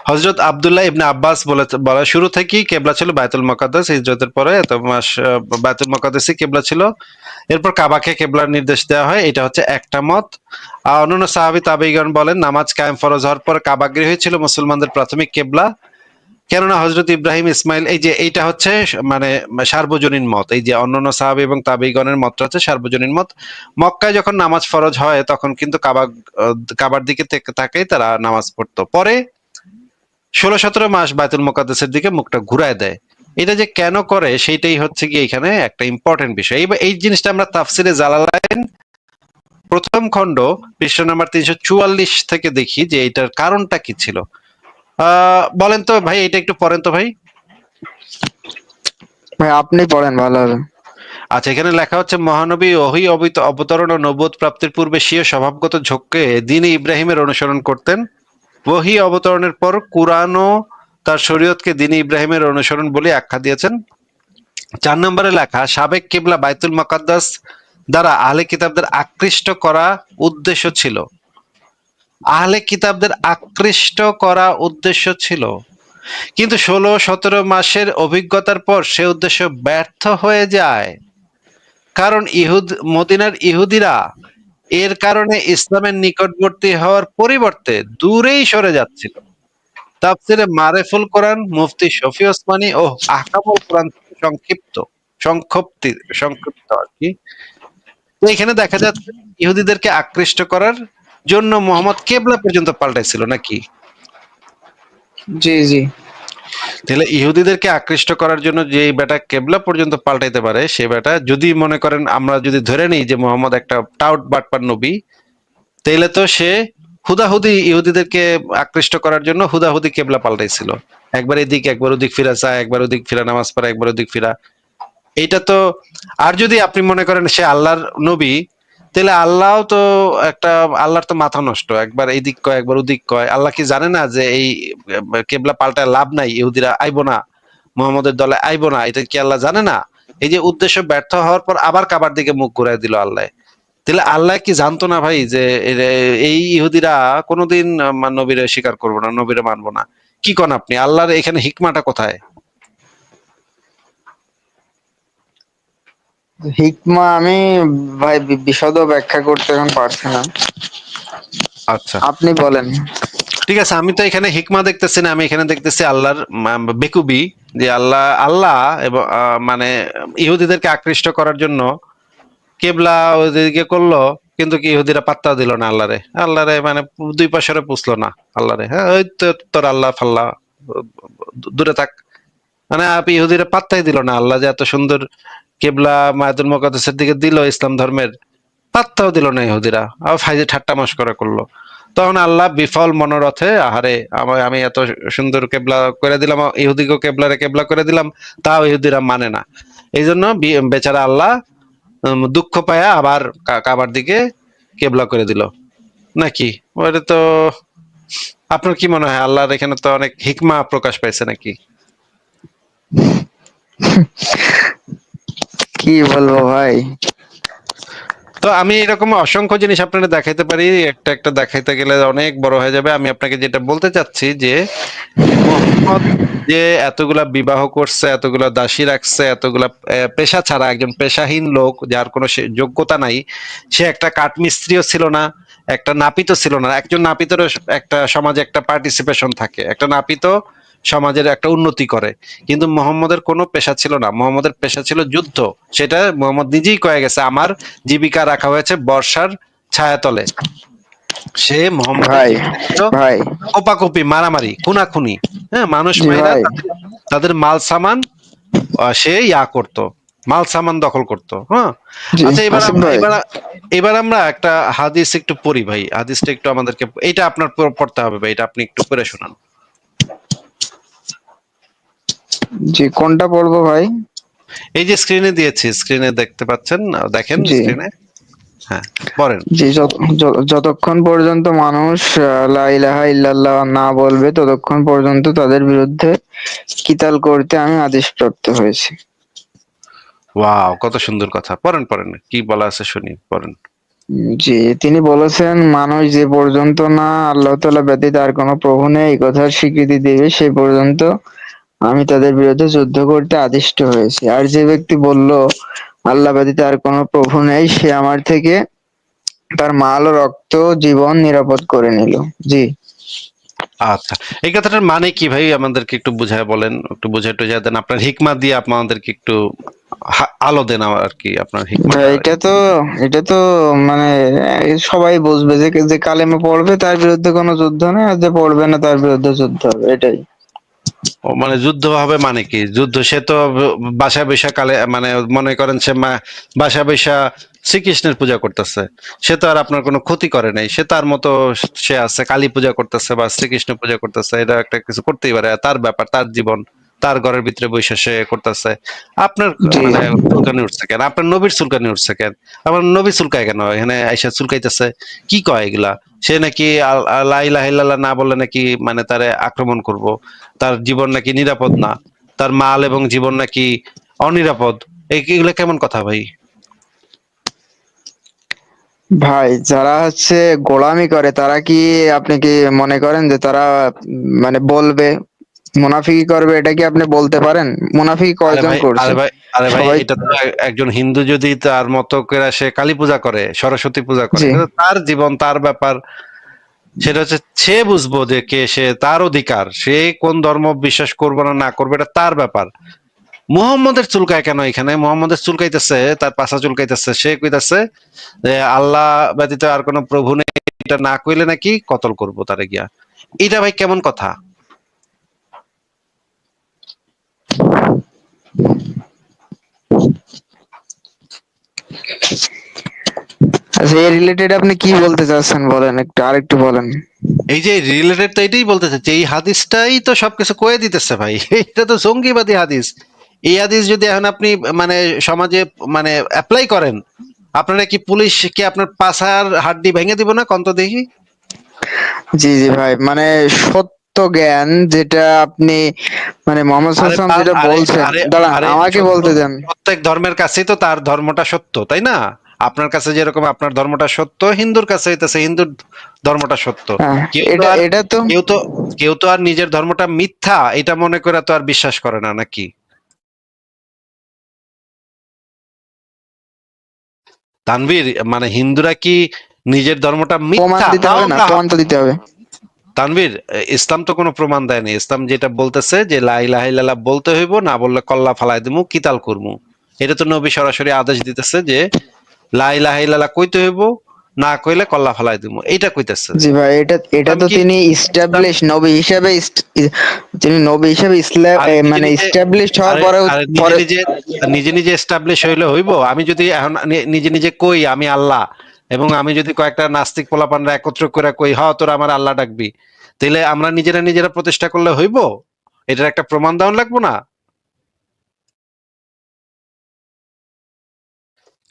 A: হযরত আব্দুল্লাহ ইবনে আব্বাস বলা শুরু থেকেই কেবলা ছিল বাইতুল মুকাদ্দাস, হিজরতের পরে এত মাস বাইতুল মুকাদ্দাসই কেবলা ছিল। এরপর কাবাকে কেবলার নির্দেশ দেওয়া হয়, এটা হচ্ছে একটা মত। অন্যান্য সাহাবী তাবেঈগণ বলেন নামাজ কায়েম ফরজ হওয়ার পর কাবাগৃহই ছিল মুসলমানদের প্রাথমিক কেবলা, কেননা হযরত ইব্রাহিম ইসমাইল, এই যে এইটা হচ্ছে মানে সার্বজনীন মত, এই যে অন্যান্য সাহাবী এবং তাবেঈগণের মতটা হচ্ছে সার্বজনীন মত। মক্কায় যখন নামাজ ফরজ হয় তখন কিন্তু কাবার দিকে তাকাই তারা নামাজ পড়তো। পরে 16-17 মাস বাইতুল মুকাদ্দাসের দিকে মুখটা ঘুরায় দেয়। এটা যে কেন করে সেইটাই হচ্ছে কি এখানে একটা ইম্পর্টেন্ট বিষয়। এই জিনিসটা আমরা তাফসিরে জালালাইন প্রথম খণ্ড পৃষ্ঠা নাম্বার 344 থেকে দেখি যে এটার কারণটা কি ছিল। বলেন তো ভাই, এটা একটু পড়েন তো ভাই।
C: ভাই, আপনি পড়েন ভালো হবে।
A: আচ্ছা, এখানে লেখা হচ্ছে মহানবী ওহী অবতরণ ও নবুয়ত প্রাপ্তির পূর্বে স্বীয় স্বভাবগত ঝোঁককে দ্বীন ইব্রাহিমের অনুসরণ করতেন। ওহী অবতরণের পর কুরআনও তার শরীয়তকে দ্বীন ইব্রাহিমের অনুসরণ বলে আখ্যা দিয়েছেন। 4 নম্বরে লেখা, সাবেক কিবলা বাইতুল মুকাদ্দাস দ্বারা আহলে কিতাবদের আকৃষ্ট করা উদ্দেশ্য ছিল। আহলে কিতাবদের আকৃষ্ট করা উদ্দেশ্য ছিল, কিন্তু 16-17 মাসের অভিজ্ঞতার পর সে উদ্দেশ্য ব্যর্থ হয়ে যায়। কারণ মদিনার ইহুদিরা এর কারণে ইসলামের নিকটবর্তী হওয়ার পরিবর্তে দূরেই সরে যাচ্ছিল। তাফসিরে মারেফুল কোরআন মুফতি শফি ওসমানী ও আহকামুল কোরআন থেকে সংক্ষিপ্ত আর কি। তো এখানে দেখা যাচ্ছে ইহুদিদেরকে আকৃষ্ট করার জন্য মোহাম্মদ কেবলা পর্যন্ত পাল্টাইছিল নাকি?
C: জি জি
A: তাহলে ইহুদিদেরকে আকৃষ্ট করার জন্য যে বেটা কেবলা পর্যন্ত পাল্টাইতে পারে, সে বেটা যদি মনে করেন আমরা যদি ধরে নিই যে মোহাম্মদ একটা টাউট বাটপার নবী, তাইলে তো সে হুদাহুদি ইহুদিদেরকে আকৃষ্ট করার জন্য হুদাহুদি কেবলা পাল্টাইছিল। একবার এদিক একবার ওদিক ফিরা চায়, একবার ওদিক ফিরা নামাজ পড়া, একবার ওদিক ফিরা। এইটা তো, আর যদি আপনি মনে করেন সে আল্লাহর নবী, তাহলে আল্লাহ তো একটা, আল্লাহর তো মাথা নষ্ট, একবার এইদিক কয় একবার ওদিক কয়। আল্লাহ কি জানে না যে এই কেবলা পাল্টায় লাভ নাই, ইহুদিরা আইবো না, মুহাম্মদের দলে আইবো না? এটা কি আল্লাহ জানে না? এই যে উদ্দেশ্য ব্যর্থ হওয়ার পর আবার কাবার দিকে মুখ ঘুরাই দিল আল্লাহ। তাহলে আল্লাহ কি জানতো না ভাই যে এই ইহুদিরা কোনোদিন নবীরে স্বীকার করবো না, নবীরে মানবো না? কি কন আপনি? আল্লাহর এখানে হিকমাটা কোথায়?
C: হিকমা আমি ভাই বিশদ ব্যাখ্যা করতে এখন পারছি না,
A: আচ্ছা,
C: আপনি বলেন।
A: ঠিক আছে। আমি তো এখানে হিকমা দেখতেছি না, আমি এখানে দেখতেছি আল্লাহর বেকুবি। যে আল্লাহ আল্লাহ এবং মানে ইহুদিদেরকে আকৃষ্ট করার জন্য কেবলা ওইদিকে করলো, কিন্তু কি ইহুদিরা পাত্তা দিল না আল্লাহরে। আল্লাহরে মানে দুই পাশে পুষলো না আল্লাহরে। হ্যাঁ, ওই তো তোর আল্লাহ ফাল্লাহ, দূরে থাক। মানে ইহুদিরা পাত্তাই দিল না। আল্লাহ যে এত সুন্দর কেবলা মায়াতুল মুকাদ্দাসের দিকে দিল ইসলাম ধর্মের, পাত্তাও দিল না ইহুদিরা, আবার ফাইজে ঠাট্টা মশকরা করলো। তখন আল্লাহ বিফল মনোরথে, আহারে আমি এত সুন্দর কেবলা করে দিলাম, ইহুদিকে কেবলা করে দিলাম, তাও ইহুদিরা মানে না। এই জন্য বেচারা আল্লাহ দুঃখ পায়া আবার কাবার দিকে কেবলা করে দিল নাকি? ওটা তো, আপনার কি মনে হয় আল্লাহর এখানে তো অনেক হিকমা প্রকাশ পাইছে নাকি?
C: কি বলবো ভাই।
A: তো আমি এরকম অসংখ্য জিনিস আপনাকে দেখাইতে পারি, একটা একটা দেখাইতে গেলে অনেক বড় হয়ে যাবে। আমি আপনাকে যেটা বলতে চাচ্ছি যে মোহাম্মদ যে এতগুলা বিবাহ করছে, এতগুলা দাসী রাখছে, এতগুলা পেশা ছাড়া, একজন পেশাহীন লোক যার কোনো যোগ্যতা নাই, সে একটা কাঠমিস্ত্রিও ছিল না, একটা নাপিত ছিল না। একজন নাপিতেরও একটা সমাজে একটা পার্টিসিপেশন থাকে, একটা নাপিত সমাজের একটা উন্নতি করে। কিন্তু মোহাম্মদের কোনো পেশা ছিল না, মোহাম্মদের পেশা ছিল যুদ্ধ। সেটা মোহাম্মদ নিজেই কয়ে গেছে, আমার জীবিকা রাখা হয়েছে বর্ষার ছায়াতলে। সে মোহাম্মদের
C: ভাই
A: জীবিকা ছিল
C: ভাই
A: কোপাকুপি, মারামারি, খুনাখুনি, হ্যাঁ, মানুষ
C: জি
A: মাইরা
C: ভাই
A: তাদের মাল সামান সে করতো, মাল সামান দখল করতো। হ্যাঁ,
C: জি
A: আচ্ছা,
C: আসিফ ভাই।
A: এবার আমরা একটা হাদিস একটু পড়ি ভাই। হাদিসটা একটু আমাদেরকে, এটা আপনার পড়তে হবে ভাই, এটা আপনি একটু পড়ে শোনান।
C: জি কোনটা পড়বো ভাই?
A: এই যে স্ক্রিনে দিয়েছি, স্ক্রিনে দেখতে পাচ্ছেন, দেখেন
C: জি
A: স্ক্রিনে। হ্যাঁ, পড়েন।
C: জি যতক্ষণ পর্যন্ত মানুষ লা ইলাহা ইল্লাল্লাহ না বলবে ততক্ষণ পর্যন্ত তাদের বিরুদ্ধে কিতাল করতে আমি আদেশপ্রাপ্ত হয়েছি।
A: ওয়াও, কত সুন্দর কথা! পড়েন পড়েন, কি বলা আছে শুনি, পড়েন।
C: জি তিনি বলেছেন, মানুষ যে পর্যন্ত না আল্লাহ তাআলা ব্যতীত আর কোনো প্রভু নেই এই কথার স্বীকৃতি দেবে সে পর্যন্ত আমি তাদের বিরুদ্ধে যুদ্ধ করতে আদিষ্ট হয়েছি। আর যে ব্যক্তি বলল আল্লাহ ব্যতীত আর কোনো প্রভু নেই সে আমার থেকে তার মাল ও রক্ত জীবন নিরাপদ করে নিল। জি
A: আচ্ছা, এই কথাটার মানে কি ভাই? আমাদেরকে একটু বুঝায় বলেন, একটু বুঝায় টুঝায় দেন, আপনার হিকমা দিয়ে আমাদেরকে একটু আলো দেন আর কি, আপনার
C: ভাই
A: হিকমাটা।
C: এটা তো মানে সবাই বুঝবে যে যে কালেমা পড়বে তার বিরুদ্ধে কোনো যুদ্ধ নেই, আর যে পড়বে না তার বিরুদ্ধে যুদ্ধ হবে, এটাই।
A: ও মানে যুদ্ধ হবে মানে কি? যুদ্ধ, সে তো বাসা বৈশা কালে, মানে মনে করেন সে বাসা বৈশা শ্রীকৃষ্ণের পূজা করতেছে, সে তো আর আপনার কোনো ক্ষতি করে নাই। সে তার মতো সে আছে, কালী পূজা করতেছে বা শ্রীকৃষ্ণ পূজা করতেছে, এটা একটা কিছু করতেই পারে, তার ব্যাপার, তার জীবন, তার ঘরের ভিতরে বৈশা সে করতেছে। আপনার
C: জি
A: মানে চুলকানি উঠছে কেন? আপনার নবীর চুলকানি উঠছে কেন? আমার নবী চুলকায় কেন? এখানে আইসা চুলকাইতেছে, কি কয় এগুলা? সে নাকি লা ইলাহা ইল্লাল্লাহ না বললে নাকি মানে তারে আক্রমণ করব, তার জীবন নাকি নিরাপদ না, তার মাল এবং জীবন নাকি অনিরাপদ। এগুলো কেমন কথা ভাই?
C: ভাই যারা হচ্ছে গোলামি করে তারা কি, আপনি কি মনে করেন যে তারা মানে বলবে মুনাফিকি করবে, এটা কি আপনি বলতে পারেন? মুনাফিকি
A: আরে
C: কয়জন
A: ভাই
C: করছে?
A: আরে ভাই আরে ভাই
C: সবাই।
A: এটা তো একজন হিন্দু যদি তার মতো করে সে কালী পূজা করে, সরস্বতী পূজা করে,
C: জি।
A: এটা তো তার জীবন, তার ব্যাপার। সেটা হচ্ছে সে বুঝবো যে কে সে, তার অধিকার, সে কোন ধর্ম বিশ্বাস করবে না না করবে এটা তার ব্যাপার। মুহাম্মদের চুলকায় কেন? এখানে মুহাম্মদের চুলকাইতেছে, তার পাছা চুলকাইতেছে, সে কইতাছে যে আল্লাহ ব্যতীত আর কোনো প্রভু নেই, এটা না কইলে নাকি কতল করব তারে গিয়া। এটা ভাই কেমন কথা?
C: আচ্ছা, এই রিলেটেড আপনি কি বলতে চাচ্ছেন বলেন, একটু আরেকটু বলেন।
A: এই যে রিলেটেড তো এটাই বলতেছে যে এই হাদিসটাই তো সবকিছু কয়ে দিতেছে ভাই। এটা তো জঙ্গিবাদী হাদিস। এই হাদিস যদি এখন আপনি মানে সমাজে মানে অ্যাপ্লাই করেন, আপনারা কি পুলিশ কি আপনার পাছার হাড্ডি ভেঙে দিব না কন্ত দেখি?
C: জি জি ভাই, মানে সত্য জ্ঞান যেটা আপনি মানে মোহাম্মদ
A: আরে
C: সাল্লাল্লাহু আলাইহি ওয়াসাল্লাম যেটা
A: আরে
C: বলছেন,
A: আরে
C: দাঁড়ান
A: আরে
C: আমাকে
A: সত্য,
C: বলতে দেন।
A: প্রত্যেক ধর্মের কাছেই তো তার ধর্মটা সত্য, তাই না? আপনার কাছে যেরকম আপনার ধর্মটা সত্য, হিন্দুর কাছে হইতেছে হিন্দুর ধর্মটা সত্য।
C: হ্যাঁ,
A: কেউ তো
C: এটা
A: আর
C: এটা তো
A: কেউ তো কেউ তো আর নিজের ধর্মটা মিথ্যা এটা মনে করে তো আর বিশ্বাস করে না, নাকি? তানভীর, মানে হিন্দুরা কি নিজের ধর্মটা
C: প্রমাণ
A: মিথ্যা?
C: দিতে
A: তাও
C: হবে না,
A: না।
C: প্রমাণ তো দিতে হবে।
A: তানভীর, ইসলাম তো কোনো প্রমাণ দেয়নি। ইসলাম যেটা বলতেছে যে লা ইলাহা ইল্লাল্লাহ বলতে হইব, না বললে কল্লা ফালাই দিমু, কিতাল করমু। এটা তো নবী সরাসরি আদেশ দিতেছে যে লা ইলাহা ইল্লাল্লাহ কইতে হইব, না কইলে কল্লা ফালাই দিমু, এইটা কইতেছে।
C: জি ভাই, এটা এটা
A: ইসলাম
C: তো
A: কি
C: তিনি
A: ইসলাম
C: ইস্টাবলিশ নবী হিসেবে তিনি নবী হিসেবে ইসলাম
A: আরে নিজে
C: মানে
A: নিজে
C: ইস্টাবলিশড হওয়ার
A: আরে
C: পরে
A: আরে নিজে
C: পরে
A: নিজে নিজে নিজে এস্টাবলিশ হইলে হইব? আমি যদি এখন নিজে নিজে কই আমি আল্লাহ, এবং আমি যদি কয়েকটা নাস্তিক পোলাপানরা একত্র করে কই হ তোরা আমার আল্লাহ ডাকবি, তাহলে আমরা নিজেরা নিজেরা প্রতিষ্ঠা করলে হইব? এটার একটা প্রমাণ দেওয়া লাগবো না?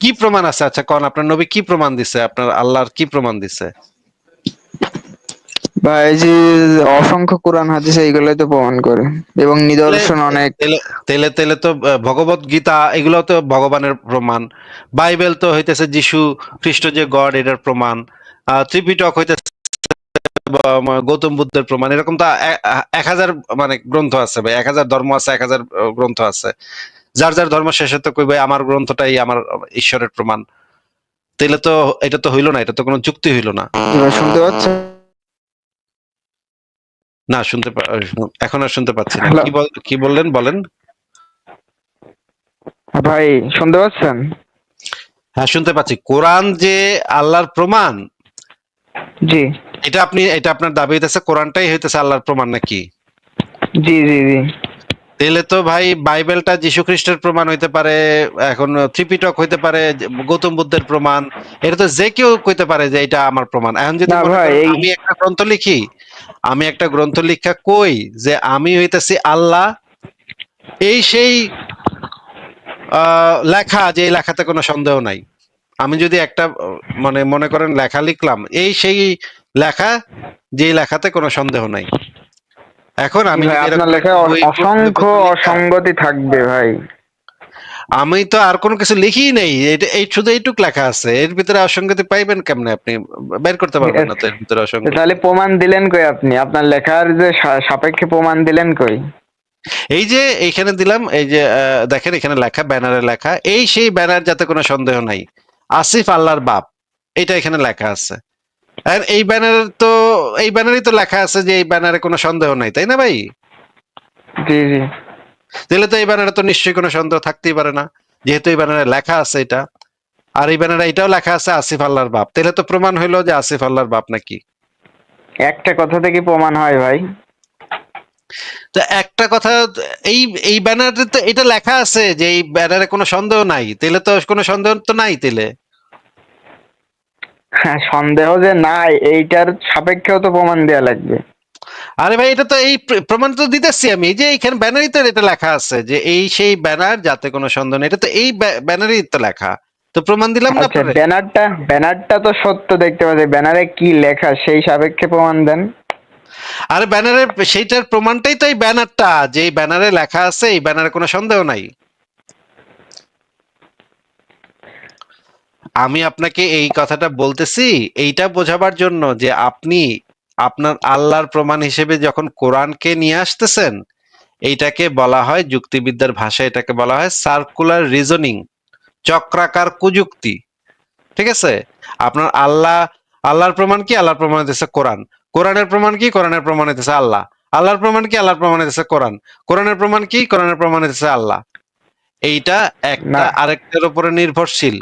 A: কি প্রমাণ আছে? আচ্ছা কোন আপনার নবী কি প্রমাণ দিছে, আপনার আল্লাহর কি প্রমাণ দিছে?
C: বা এই যে অসংখ্য কোরআন হাদিস এইগুলোই তো প্রমাণ করে, এবং
A: তেলে
C: নিদর্শন অনেক।
A: তেলে তেলে তেলে তো ভগবত গীতা এগুলো তো ভগবানের প্রমাণ। বাইবেল তো হইতেছে যিশু খ্রিস্ট যে গড, এটার প্রমাণ। ত্রিপিটক হইতেছে গৌতম বুদ্ধের প্রমাণ। এরকম তো 1000 মানে গ্রন্থ আছে ভাই, 1000 ধর্ম আছে, 1000 গ্রন্থ আছে। যার যার ধর্ম শেষে তো কইবে আমার গ্রন্থটাই আমার ঈশ্বরের প্রমাণ। তাইলে তো এটা তো হইলো না, এটা তো কোনো যুক্তি হইলো না।
C: এবার শুনতে পাচ্ছেন?
A: না এখন আর শুনতে পাচ্ছি না।
C: হ্যালো
A: কি বললেন বলেন?
C: ভাই, শুনতে পাচ্ছেন?
A: হ্যাঁ শুনতে পাচ্ছি। কোরআন যে আল্লাহর প্রমাণ,
C: জি
A: এটা আপনার দাবি হইতেছে কোরআনটাই হইতেছে আল্লাহর প্রমাণ নাকি?
C: জি জি জি।
A: তাহলে তো ভাই বাইবেলটা যীশু খ্রিস্টের প্রমাণ হইতে পারে, এখন ত্রিপিটক হইতে পারে গৌতম বুদ্ধের প্রমাণ। এটা তো যে কেউ কইতে পারে যে এটা আমার প্রমাণ। এখন যদি
C: না
A: মনে
C: ভাই,
A: করেন
C: এই
A: আমি একটা গ্রন্থ লিখা কই যে আমি হইতেছি আল্লাহ, এই সেই লেখা, যে এই লেখাতে কোনো সন্দেহ নাই। আমি যদি একটা মানে মনে করেন লেখা লিখলাম, এই সেই লেখা, যে লেখাতে কোনো সন্দেহ নাই। এখন
C: জি
A: আমি
C: ভাই,
A: যদি
C: আপনার
A: এরকম একটা
C: লেখায় অসংখ্য
A: বইপত্র লিখা,
C: অসঙ্গতি থাকবে ভাই।
A: আমি তো আর কোনো কিছু লিখি নেই, এটা এই শুধু এইটুক লেখা আছে, এর ভিতরে অসঙ্গতি পাইবেন কেমনে? আপনি বের করতে পারবেন না তো এর ভিতরে অসঙ্গতি।
C: তাহলে প্রমাণ দিলেন কই আপনি? আপনার লেখার যে সাপেক্ষে প্রমাণ দিলেন কই?
A: এই যে এইখানে দিলাম, এই যে দেখেন এখানে লেখা, ব্যানারে লেখা, এই সেই ব্যানার, যাতে কোনো সন্দেহ নাই, আসিফ আল্লাহর বাপ, এটা এখানে লেখা আছে। আর এই ব্যানার তো, এই ব্যানারই তো লেখা আছে যে এই ব্যানারে কোনো সন্দেহ নাই, তাই না ভাই?
C: জি জি।
A: তাহলে তো এই ব্যানারে তো নিশ্চয়ই কোনো সন্দেহ থাকতেই পারে না, যেহেতু এই ব্যানারে লেখা আছে এটা। আর এই ব্যানারে এটাও লেখা আছে আসিফ আল্লাহর বাপ, তাহলে তো প্রমাণ হইলো যে আসিফ আল্লাহর বাপ নাকি?
C: একটা কথা থেকে প্রমাণ হয় ভাই।
A: তো একটা কথা, এই এই ব্যানারে তো এটা লেখা আছে যে এই ব্যানারে কোনো সন্দেহ নাই, তাহলে তো কোনো সন্দেহ তো নাই তাইলে।
C: হ্যাঁ, সন্দেহ যে নাই এইটার সাপেক্ষেও তো প্রমাণ দেয়া লাগবে।
A: আরে ভাই এটা তো এই প্রমাণ তো দিতেছি আমি, এই যে এইখানে ব্যানারই তো এটা লেখা আছে যে এই সেই ব্যানার, যাতে কোনো সন্দেহ নেই, এটা তো এই ব্যানারই তো লেখা, তো প্রমাণ দিলাম না
C: আচ্ছা,
A: আপনারে।
C: ব্যানারটা তো সত্য দেখতে পাচ্ছি, ব্যানারে কি লেখা সেই সাপেক্ষে প্রমাণ দেন।
A: আরে ব্যানারের সেইটার প্রমাণটাই তো এই ব্যানারটা, যে এই ব্যানারে লেখা আছে, এই ব্যানারে কোনো সন্দেহ নাই। আমি আপনাকে এই কথাটা বলতেছি এইটা বোঝাবার জন্য যে আপনি আপনার আল্লাহর প্রমাণ হিসেবে যখন কোরআনকে নিয়ে আসতেছেন, এইটাকে বলা হয় যুক্তিবিদ্যার ভাষায় এটাকে বলা হয় সার্কুলার রিজনিং, চক্রাকার কুযুক্তি। ঠিক আছে? আপনার আল্লাহর প্রমাণ কি? আল্লাহর প্রমাণ হইতেছে কোরআন। কোরআনের প্রমাণ কি? কোরআনের প্রমাণ হইতেছে আল্লাহ। আল্লাহর প্রমাণ কি? আল্লাহর প্রমাণ হইতেছে কোরআন। কোরআনের প্রমাণ কি? কোরআনের প্রমাণ হইতেছে আল্লাহ। এইটা একটা
C: না
A: আরেকটার উপরে নির্ভরশীল,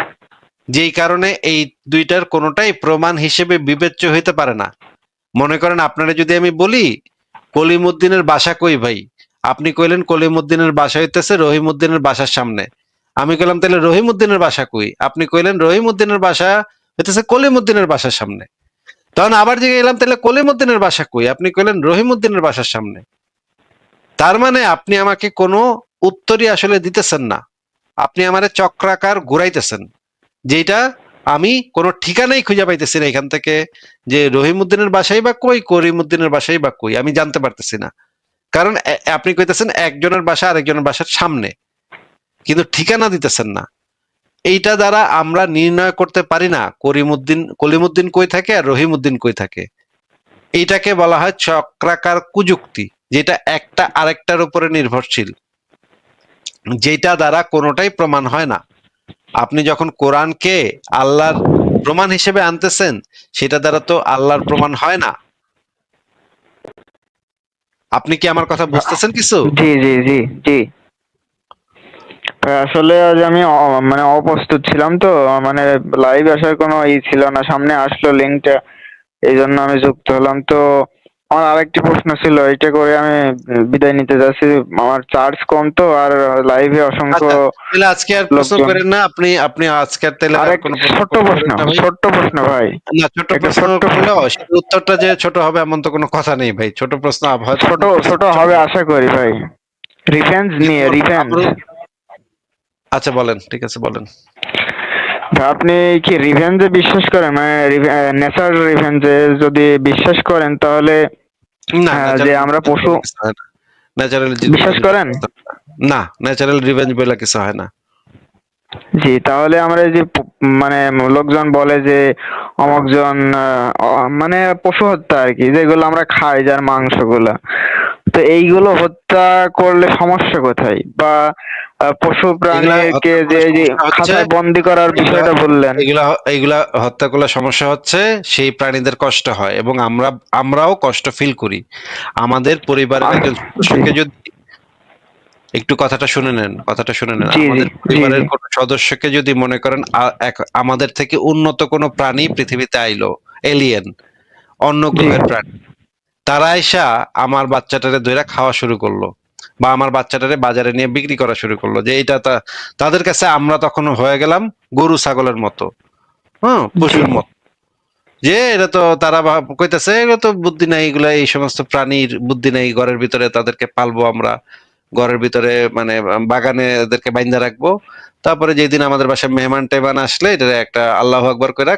A: যেই কারণে এই দুইটার কোনোটাই প্রমাণ হিসেবে বিবেচ্য হইতে পারে না। মনে করেন আপনারা যদি আমি বলি কলিমুদ্দিনের বাসা কই ভাই, আপনি কইলেন কলিমুদ্দিনের বাসা হইতেছে রহিমউদ্দিনের বাসার সামনে। আমি কইলাম তাহলে রহিমউদ্দিনের বাসা কই, আপনি কইলেন রহিমউদ্দিনের বাসা হইতেছে কলিমুদ্দিনের বাসার সামনে। তখন আবার জিজ্ঞেস এলাম তাহলে কলিমুদ্দিনের বাসা কই, আপনি কইলেন রহিমউদ্দিনের বাসার সামনে। তার মানে আপনি আমাকে কোনো উত্তরই আসলে দিতেছেন না, আপনি আমারে চক্রাকার ঘুরাইতেছেন, যেটা আমি কোনো ঠিকানাই খুঁজে পাইতেছি না এখান থেকে, যে রহিমউদ্দিনের বাসাই বা কই, করিমউদ্দিনের বাসাই বা কই, আমি জানতে পারতেছি না। কারণ আপনি কইতেছেন একজনের বাসা আরেকজনের বাসার সামনে, কিন্তু ঠিকানা দিতেছেন না। এইটা দ্বারা আমরা নির্ণয় করতে পারি না কলিমুদ্দিন কই থাকে আর রহিমউদ্দিন কই থাকে। এইটাকে বলা হয় চক্রাকার কুযুক্তি, যেটা একটা আরেকটার উপরে নির্ভরশীল, যেটা দ্বারা কোনোটাই প্রমাণ হয় না। আপনি যখন কোরআনকে আল্লাহর প্রমাণ হিসেবে আনতেছেন, সেটা দ্বারা তো আল্লাহর প্রমাণ হয় না। আপনি কি আমার কথা বুঝতেছেন কিছু?
C: জি জি জি জি আসলে আজ আমি মানে অপ্রস্তুত ছিলাম তো, মানে লাইভ আসার কোনো ছিল না, সামনে আসলো লিঙ্কটা, এই জন্য আমি যুক্ত হলাম। তো আমার আরেকটি প্রশ্ন ছিল, এটা করে আমি বিদায় নিতে যাচ্ছি। আমার চার্জ কম তো, আর লাইভে অসংখ্য
A: আচ্ছা, তাহলে আজকে আর প্রশ্ন
C: লোকজন।
A: করেন না, আপনি আজকে আর তাহলে আর
C: আরেক
A: কোনো প্রশ্ন
C: ছোট্ট
A: করেন
C: প্রশ্ন,
A: না ভাই।
C: ছোট্ট প্রশ্ন ভাই,
A: না, ছোট
C: একটা
A: প্রশ্ন
C: ছোট্ট
A: করলেও সেটার উত্তরটা যে ছোট হবে এমন তো কোনো কথা নেই ভাই। ছোট প্রশ্ন হয়তো
C: ছোট
A: আপনার প্রশ্ন
C: ছোট
A: ছোট,
C: হবে আশা করি ভাই। রিভেঞ্জ
A: কিন্তু
C: নিয়ে, রিভেঞ্জ।
A: আচ্ছা বলেন, ঠিক আছে বলেন।
C: আপনি কি রিভেঞ্জে বিশ্বাস করেন? মানে ন্যাচারাল রিভেঞ্জে যদি বিশ্বাস করেন তাহলে
A: না,
C: যে আমরা পশু
A: ন্যাচারাল
C: বিশ্বাস করেন?
A: না, ন্যাচারাল রিভেঞ্জ বলে কিছু হয় না।
C: জি, তাহলে আমরা এই যে মানে লোকজন বলে যে অমুকজন মানে পশু হত্যা আর কি, যেগুলো আমরা খাই, যার মাংসগুলা, তো এইগুলো হত্যা করলে সমস্যা কোথায়? বা পশু
A: এগুলা
C: প্রাণীকে
A: হত্যা
C: যে
A: করলে
C: এই যে
A: সমস্যা হচ্ছে,
C: খাঁচায় বন্দি করার
A: এগুলা
C: বিষয়টা বললেন।
A: এগুলা এগুলা হত্যা করলে সমস্যা হচ্ছে সেই প্রাণীদের কষ্ট হয় এবং আমরাও কষ্ট ফিল করি। আমাদের পরিবারের একজন
C: জি
A: সদস্যকে যদি একটু কথাটা শুনে নেন,
C: জি জি
A: আমাদের
C: জি
A: পরিবারের
C: জি
A: কোনো সদস্যকে যদি মনে করেন আমাদের থেকে উন্নত কোনো প্রাণী পৃথিবীতে আইলো, এলিয়েন, অন্য
C: জি
A: গ্রহের প্রাণী, তারা আইসা আমার বাচ্চাটারে ধইরা খাওয়া শুরু করলো বা আমার বাচ্চাটারে বাজারে নিয়ে বিক্রি করা শুরু করলো, যে এইটা তাদের কাছে আমরা তখন হয়ে গেলাম গরু ছাগলের মতো, হ্যাঁ,
C: জি
A: পশুর মতো। যে এটা তো তারা কইতেছে এগুলো তো বুদ্ধি নাই, এগুলা এই সমস্ত প্রাণীর বুদ্ধি নাই, ঘরের ভিতরে তাদেরকে পালবো আমরা, ঘরের ভিতরে মানে বাগানে এদেরকে বাইন্ধা রাখবো, তারপরে যেদিন আমাদের বাসায় মেহমান টেমান আসলে এটা একটা আল্লাহু আকবার কইরা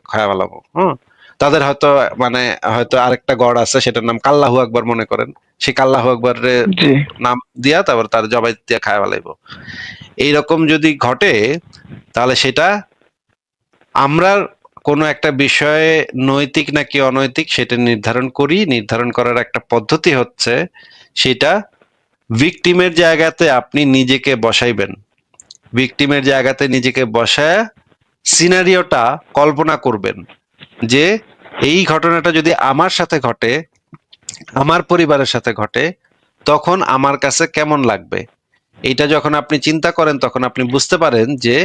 A: খায়া ফেলাবো। হ্যাঁ, তাদের হয়তো মানে হয়তো আরেকটা গড় আছে, সেটার নাম কাল্লাহু আকবার মনে করেন, সেই কাল্লাহু আকবরের
C: জি
A: নাম দিয়া তারপর তার জবাই দিয়া খায়া ফেলাইবো। এইরকম যদি ঘটে তাহলে সেটা আমরা কোনো একটা বিষয়ে নৈতিক নাকি অনৈতিক সেটা নির্ধারণ করার একটা পদ্ধতি হচ্ছে সেটা ভিকটিমের জায়গাতে আপনি নিজেকে বসাইবেন। ভিকটিমের জায়গাতে নিজেকে বসায় সিনারিওটা কল্পনা করবেন যে এই ঘটনাটা যদি আমার সাথে ঘটে, আমার পরিবারের সাথে ঘটে, তখন আমার কাছে কেমন লাগবে। এইটা যখন আপনি চিন্তা করেন তখন আপনি বুঝতে পারেন যে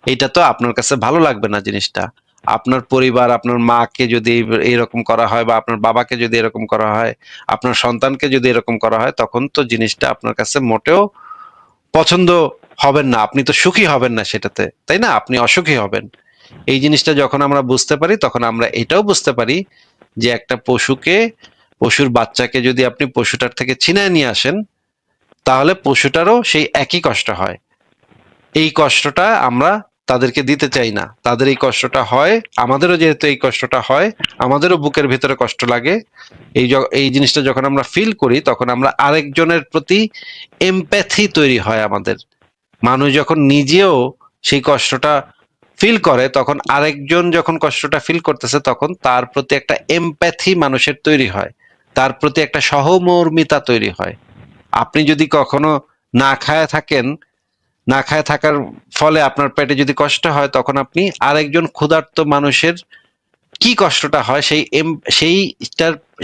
A: এইটা তো আপনার কাছে ভালো লাগবে না জিনিসটা। আপনার পরিবার, আপনার মাকে যদি এরকম করা হয় বা আপনার বাবাকে যদি এরকম করা হয়, আপনার সন্তানকে যদি এরকম করা হয়, তখন তো জিনিসটা আপনার কাছে মোটেও পছন্দ হবেন না, আপনি তো সুখী হবেন না সেটাতে, তাই না? আপনি অসুখী হবেন। এই জিনিসটা যখন আমরা বুঝতে পারি তখন আমরা এটাও বুঝতে পারি যে একটা পশুর বাচ্চাকে যদি আপনি পশুটার থেকে ছিনায় নিয়ে আসেন, তাহলে পশুটারও সেই একই কষ্ট হয়। এই কষ্টটা আমরা তাদেরকে দিতে চাই না, তাদের এই কষ্টটা হয়, আমাদেরও যেহেতু এই কষ্টটা হয়, আমাদেরও বুকের ভিতরে কষ্ট লাগে। এই জিনিসটা যখন আমরা ফিল করি তখন আমরা আরেকজনের প্রতি এমপ্যাথি তৈরি হয় আমাদের। মানুষ যখন নিজেও সেই কষ্টটা ফিল করে, তখন আরেকজন যখন কষ্টটা ফিল করতেছে তখন তার প্রতি একটা এমপ্যাথি মানুষের তৈরি হয়, তার প্রতি একটা সহমর্মিতা তৈরি হয়। আপনি যদি কখনো না খায় থাকেন, না খায় থাকার ফলে আপনার পেটে যদি কষ্ট হয়, তখন আপনি আরেকজন ক্ষুধার্ত মানুষের কি কষ্টটা হয়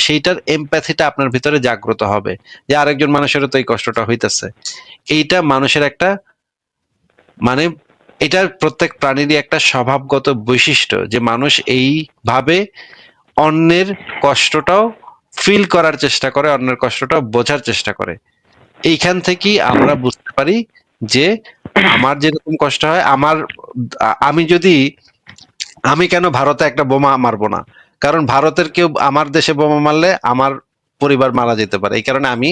A: সেইটার এমপ্যাথিটা আপনার ভিতরে জাগ্রত হবে, যে আরেকজন মানুষেরও তো এই কষ্টটা হইতেছে। এইটা মানুষের একটা মানে এটার প্রত্যেক প্রাণীরই একটা স্বভাবগত বৈশিষ্ট্য, যে মানুষ এইভাবে অন্যের কষ্টটাও ফিল করার চেষ্টা করে, অন্যের কষ্টটাও বোঝার চেষ্টা করে। এইখান থেকেই আমরা বুঝতে পারি যে আমার যেরকম কষ্ট হয়, আমি কেন ভারতে একটা বোমা মারবো না, কারণ ভারতের কেউ আমার দেশে বোমা মারলে আমার পরিবার মারা যেতে পারে। এই কারণে আমি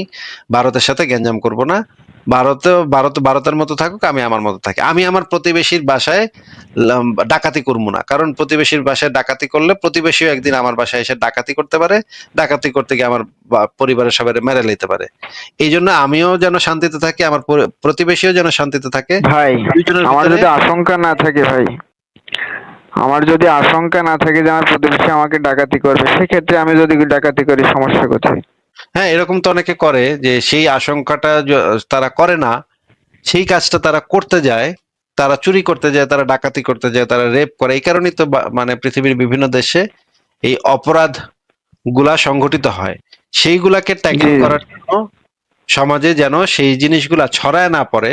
A: ভারতের সাথে গ্যাঞ্জাম করব না। ভারতের মতো থাকুক, আমি আমার মতো থাকি। আমি আমার প্রতিবেশীর বাসায় ডাকাতি করবো না, কারণ প্রতিবেশীর বাসায় ডাকাতি করলে প্রতিবেশীও একদিন আমার বাসায় এসে ডাকাতি করতে পারে, ডাকাতি করতে গিয়ে আমার পরিবারের সবাই মেরে নিতে পারে। এই জন্য আমিও যেন শান্তিতে থাকি, আমার প্রতিবেশীও যেন শান্তিতে থাকে।
F: ভাই
A: দুইজনের
F: আমার
A: ভিতরে
F: যদি আশঙ্কা না থাকে ভাই, আমার যদি আশঙ্কা না থাকে যে আমার প্রতিবেশী আমাকে ডাকাতি করবে, সেক্ষেত্রে আমি যদি ডাকাতি করি সমস্যা কোথায়?
A: হ্যাঁ, এরকম তো অনেকে করে যে সেই আশঙ্কাটা তারা করে না, সেই কাজটা তারা করতে যায়, তারা চুরি করতে যায়, তারা ডাকাতি করতে যায়, তারা রেপ করে। এই কারণেই তো মানে পৃথিবীর বিভিন্ন দেশে এই অপরাধ গুলা সংঘটিত হয়। সেইগুলাকে ট্যাকেল
F: জি
A: করার জন্য সমাজে যেন সেই জিনিসগুলা ছড়ায় না পড়ে,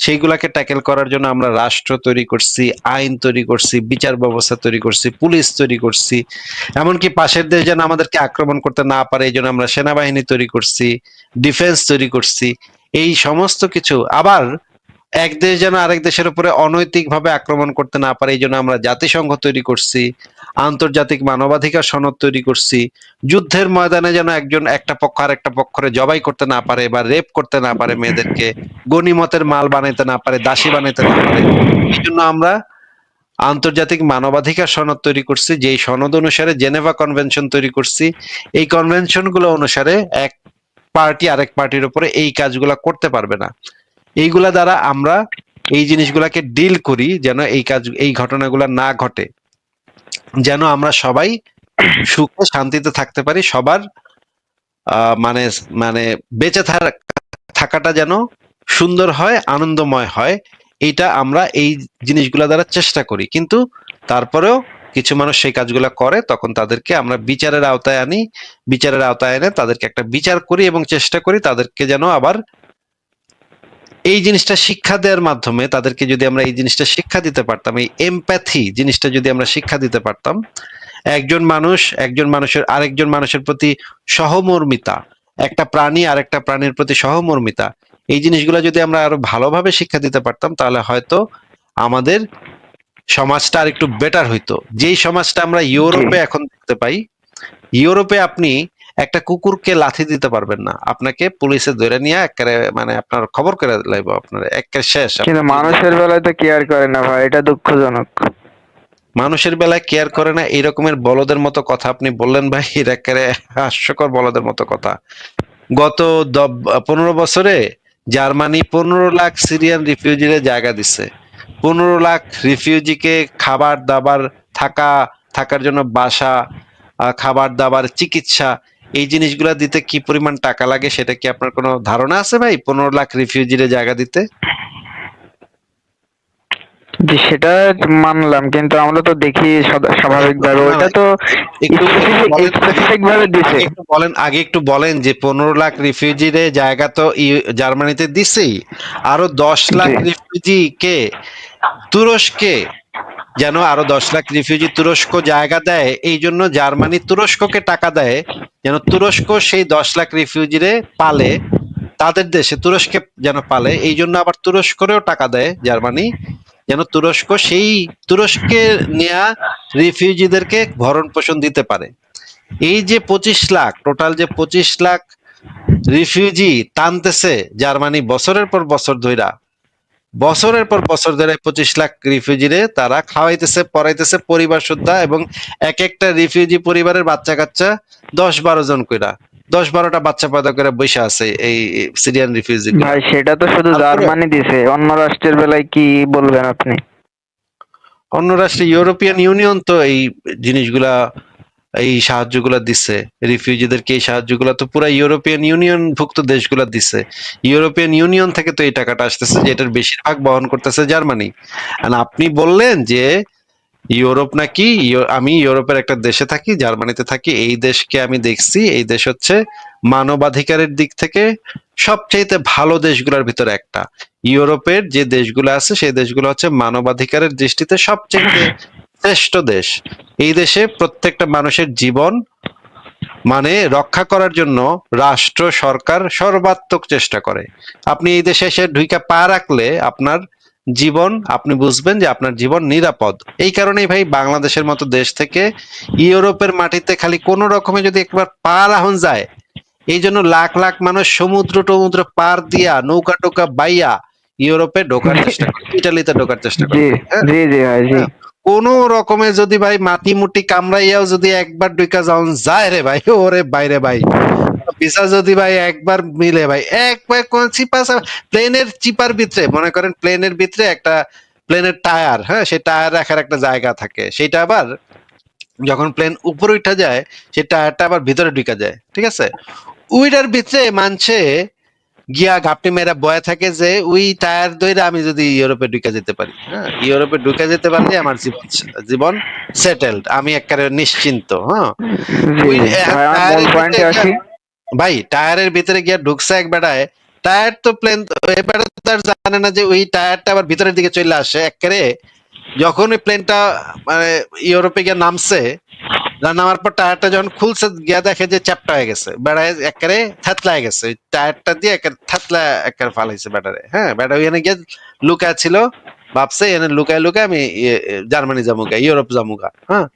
A: সেইগুলাকে ট্যাকেল করার জন্য আমরা রাষ্ট্র তৈরি করছি, আইন তৈরি করছি, বিচার ব্যবস্থা তৈরি করছি, পুলিশ তৈরি করছি। এমনকি পাশের দেশ যেন আমাদেরকে আক্রমণ করতে না পারে এই জন্য আমরা সেনাবাহিনী তৈরি করছি, ডিফেন্স তৈরি করছি। এই সমস্ত কিছু আবার এক দেশ যেন আরেক দেশের উপরে অনৈতিকভাবে আক্রমণ করতে না পারে এই জন্য আমরা জাতিসংঘ তৈরি করছি, আন্তর্জাতিক মানবাধিকার সনদ তৈরি করছি। যুদ্ধের ময়দানে যেন একজন একটা পক্ষ আর একটা পক্ষরে জবাই করতে না পারে বা রেপ করতে না পারে, মেয়েদেরকে গনিমতের মাল বানাইতে না পারে, দাসী বানাইতে না পারে, এই জন্য আমরা আন্তর্জাতিক মানবাধিকার সনদ তৈরি করছি, যেই সনদ অনুসারে জেনেভা কনভেনশন তৈরি করছি। এই কনভেনশন গুলো অনুসারে এক পার্টি আরেক পার্টির উপরে এই কাজগুলা করতে পারবে না। এইগুলা দ্বারা আমরা এই জিনিসগুলাকে ডিল করি যেন এই ঘটনাগুলা না ঘটে, যেন আমরা সবাই সুখে শান্তিতে থাকতে পারি, সবার মানে মানে বেঁচে থাকাটা যেন সুন্দর হয়, আনন্দময় হয়। এইটা আমরা এই জিনিসগুলা দ্বারা চেষ্টা করি, কিন্তু তারপরেও কিছু মানুষ সেই কাজগুলা করে, তখন তাদেরকে আমরা বিচারের আওতায় আনি। বিচারের আওতায় এনে তাদেরকে একটা বিচার করি এবং চেষ্টা করি তাদেরকে যেন আবার এই জিনিসটা শিক্ষা দেওয়ার মাধ্যমে, তাদেরকে যদি আমরা এই জিনিসটা শিক্ষা দিতে পারতাম, এই এমপ্যাথি জিনিসটা যদি আমরা শিক্ষা দিতে পারতাম, একজন মানুষের আরেকজন মানুষের প্রতি সহমর্মিতা, একটা প্রাণী আরেকটা প্রাণীর প্রতি সহমর্মিতা, এই জিনিসগুলো যদি আমরা আরো ভালোভাবে শিক্ষা দিতে পারতাম, তাহলে হয়তো আমাদের সমাজটা আর একটু বেটার হইতো। যেই সমাজটা আমরা ইউরোপে এখন দেখতে পাই, ইউরোপে আপনি একটা কুকুরকে লাথি দিতে পারবেন না, আপনাকে পুলিশে ধরে নিয়ে একেবারে মানে আপনার খবর করে লাইব, আপনার একেবারে শেষ।
F: কিন্তু মানুষের বেলায় তো কেয়ার করে না ভাই, এটা দুঃখজনক।
A: মানুষের বেলায় কেয়ার করে না, এই রকমের বলদের মতো কথা আপনি বললেন ভাই, এটা একেবারে হাস্যকর বলদের মতো কথা। গত 15 বছরে জার্মানি 15 লাখ সিরিয়ান রিফিউজিরে জায়গা দিচ্ছে। 15 লাখ রিফিউজিকে খাবার দাবার, থাকার জন্য বাসা, খাবার দাবার, চিকিৎসা, এই জিনিসগুলা দিতে কি পরিমাণ টাকা লাগে সেটা কি আপনার কোনো ধারণা আছে ভাই? 15 লাখ রিফিউজিরে জায়গা দিতে?
F: জি সেটা মানলাম, কিন্তু আমরা তো দেখি স্বাভাবিকভাবে
A: না,
F: ওইটা তো
A: একটু বলেন তো দেখি,
F: স্পেসিফিক ভাবে দিছে।
A: আগে একটু বলেন যে 15 লাখ রিফিউজিরে জায়গা তো জার্মানিতে দিছেই, আরো 10 লাখ
F: জি
A: রিফিউজি কে তুরস্কে, যেন আরো 10 লাখ রিফিউজি তুরস্ক জায়গা দেয়, এই জন্য জার্মানি তুরস্ককে টাকা দেয় যেন তুরস্ক সেই 10 লাখ রিফিউজিরে পালে, তাদের দেশে তুরস্কে যেন পালে। এই জন্য আবার তুরস্করেও টাকা দেয় জার্মানি, যেন তুরস্কে নেয়া রিফিউজিদেরকে ভরণ পোষণ দিতে পারে। এই যে 25 লাখ, টোটাল যে 25 লাখ রিফিউজি টানতেছে জার্মানি বছরের পর বছর ধইরা, 25 লাখ রিফিউজিরে তারা খাওয়াইতেছে, পড়াইতেছে পরিবার সুদ্ধা, এবং এক একটা রিফিউজি পরিবারের বাচ্চা কাচ্চা 10-12 জন কইরা, 10-12টা বাচ্চা পয়দা করে বসে আছে এই সিরিয়ান রিফিউজি।
F: ভাই সেটা তো শুধু জার্মানি দিছে, অন্য রাষ্ট্রের বেলায় কি বলবেন আপনি?
A: অন্য রাষ্ট্রে ইউরোপিয়ান ইউনিয়ন তো এই জিনিসগুলা, এই সাহায্যগুলা দিচ্ছে, রিফিউজিদেরকে এই সাহায্যগুলা তো পুরা ইউরোপিয়ান ইউনিয়ন ভুক্ত দেশগুলা দিচ্ছে। ইউরোপিয়ান ইউনিয়ন থেকে তো এই টাকাটা আসতেছে, যেটার বেশিরভাগ বহন করতেছে জার্মানি। আর আপনি বললেন যে ইউরোপ নাকি, আমি ইউরোপের একটা দেশে থাকি, জার্মানিতে থাকি, এই দেশকে আমি দেখছি, এই দেশ হচ্ছে মানবাধিকারের দিক থেকে সবচেয়ে ভালো দেশগুলোর ভিতরে একটা। ইউরোপের যে দেশগুলো আছে সেই দেশগুলো হচ্ছে মানবাধিকারের দৃষ্টিতে সবচেয়ে শ্রেষ্ঠ দেশ। এই দেশে প্রত্যেকটা মানুষের জীবন মানে রক্ষা করার জন্য রাষ্ট্র সরকার সর্বাত্মক চেষ্টা করে। আপনি এই দেশে এসে ঢুইকা পা রাখলে আপনার জীবন, আপনি বুঝবেন যে আপনার জীবন নিরাপদ। এই কারণেই ভাই বাংলাদেশের মতো দেশ থেকে ইউরোপের মাটিতে খালি কোনো রকমে যদি একবার পা রাখুন যায়, এই জন্য লাখ লাখ মানুষ সমুদ্র টমুদ্র পার দিয়া নৌকা টোকা বাইয়া ইউরোপে ঢোকার চেষ্টা করে, ইটালিতে ঢোকার চেষ্টা করে
F: জি
A: ভাই, হ্যাঁ?
F: জি জি ভাই জি।
A: হ্যাঁ, কোন রকমে যদি ভাই মাটি মুটি কামড়াইয়াও যদি একবার ঢুকা যাওন যায় রে ভাই, ওরে বাইরে ভাই, ভিসা যদি ভাই একবার মিলে ভাই, একবার কোন চিপা প্লেনের চিপার ভিতরে, মনে করেন প্লেনের ভিতরে একটা প্লেনের টায়ার, হ্যাঁ, সেই টায়ার রাখার একটা জায়গা থাকে, সেটা আবার যখন প্লেন উপরে উঠা যায় সেই টায়ারটা আবার ভিতরে ঢুকা যায়, ঠিক আছে? উইটার ভিতরে মানছে গিয়া ঘাপটি মেয়েরা বয়ে থাকে যে ওই টায়ার দইরা আমি যদি ইউরোপে ঢুকে যেতে পারি, হ্যাঁ, ইউরোপে ঢুকে যেতে পারলে আমার জীবন জীবন সেটেলড, আমি একেবারে নিশ্চিন্ত, হ্যাঁ।
F: জি
A: ওই
F: ভাই, আমার মূল
A: টায়ারের ভিতরে
F: পয়েন্টে আসি।
A: ভাই টায়ারের ভিতরে গিয়া ঢুকছে এক বেড়ায়, টায়ার তো প্লেন এবারে তার জানে না যে ওই টায়ারটা আবার ভিতরের দিকে চলে আসে একেবারে, যখন ওই প্লেনটা মানে ইউরোপে গিয়ে নামছে, নামার পর টায়ারটা যখন খুলছে গিয়া দেখে যে চ্যাপটা হয়ে গেছে, বেড়ায় একেবারে থেতলায় গেছে, ওই টায়ারটা দিয়ে একেবারে থেতলা একেবারে ফালাইছে বেটারে, হ্যাঁ। বেটা ওইখানে গিয়ে লুকায় ছিল, ভাবছে এনে লুকায় লুকায় আমি জার্মানি যামুগা, ইউরোপ যামুগা, হ্যাঁ।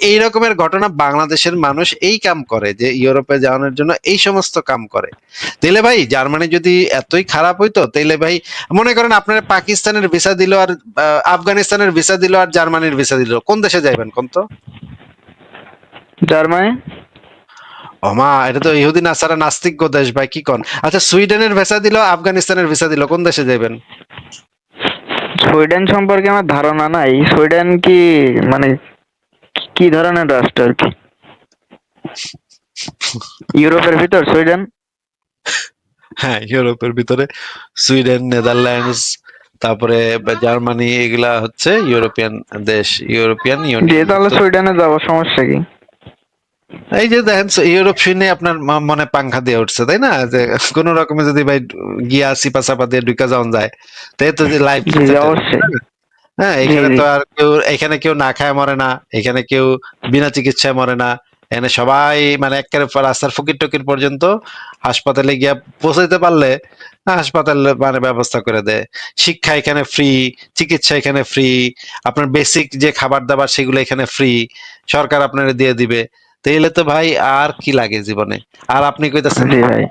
A: এই রকমের ঘটনা বাংলাদেশের মানুষ এই কাম করে যে ইউরোপে যাওয়ানোর জন্য এই সমস্ত কাম করে। তাইলে ভাই জার্মানি যদি এতই খারাপ হইতো, তাইলে ভাই মনে করেন আপনার পাকিস্তানের ভিসা দিল আর আফগানিস্তানের ভিসা দিল আর জার্মানির ভিসা দিল, কোন দেশে যাইবেন কোন তো?
F: জার্মানি।
A: ওমা, এটা তো ইহুদি নাসারা নাস্তিক দেশ ভাই, কি কোন? আচ্ছা, সুইডেনের ভিসা দিল, আফগানিস্তানের ভিসা দিল, কোন দেশে যাবেন?
F: সুইডেন সম্পর্কে আমার ধারণা নাই। সুইডেন কি মানে কি ধরনের রাষ্ট্র আর কি? ইউরোপের ভিতর সুইডেন?
A: হ্যাঁ, ইউরোপের ভিতরে সুইডেন, নেদারল্যান্ডস, তারপরে জার্মানি, এগুলা হচ্ছে ইউরোপিয়ান দেশ, ইউরোপিয়ান
F: জি,
A: ইউনিয়ন।
F: তাহলে সুইডেনে যাবো, সমস্যা কি?
A: এই যে দেখেন ইউরোপ শুনে আপনার মনে পাংখা দিয়ে উঠছে, তাই না? যে কোন রকমে যদি ভাই গিয়া সিপা চাপা দিয়ে ঢুকা যাওয়া যায়, তাই তো যে লাইফ
F: জি জি, অবশ্যই।
A: হ্যাঁ,
F: জি
A: এখানে
F: জি
A: তো আর কেউ, এখানে কেউ না খায় মরে না, এখানে কেউ বিনা চিকিৎসায় মরে না, এখানে সবাই মানে একেবারে রাস্তার ফকির টকির পর্যন্ত হাসপাতালে গিয়া পৌঁছাইতে পারলে হাসপাতাল মানে ব্যবস্থা করে দেয়। শিক্ষা এখানে ফ্রি, চিকিৎসা এখানে ফ্রি, আপনার বেসিক যে খাবার দাবার সেগুলো এখানে ফ্রি, সরকার আপনারা দিয়ে দিবে। তাইলে তো ভাই আর কি লাগে জীবনে? আর আপনি কইতাছেন
F: জি ভাই।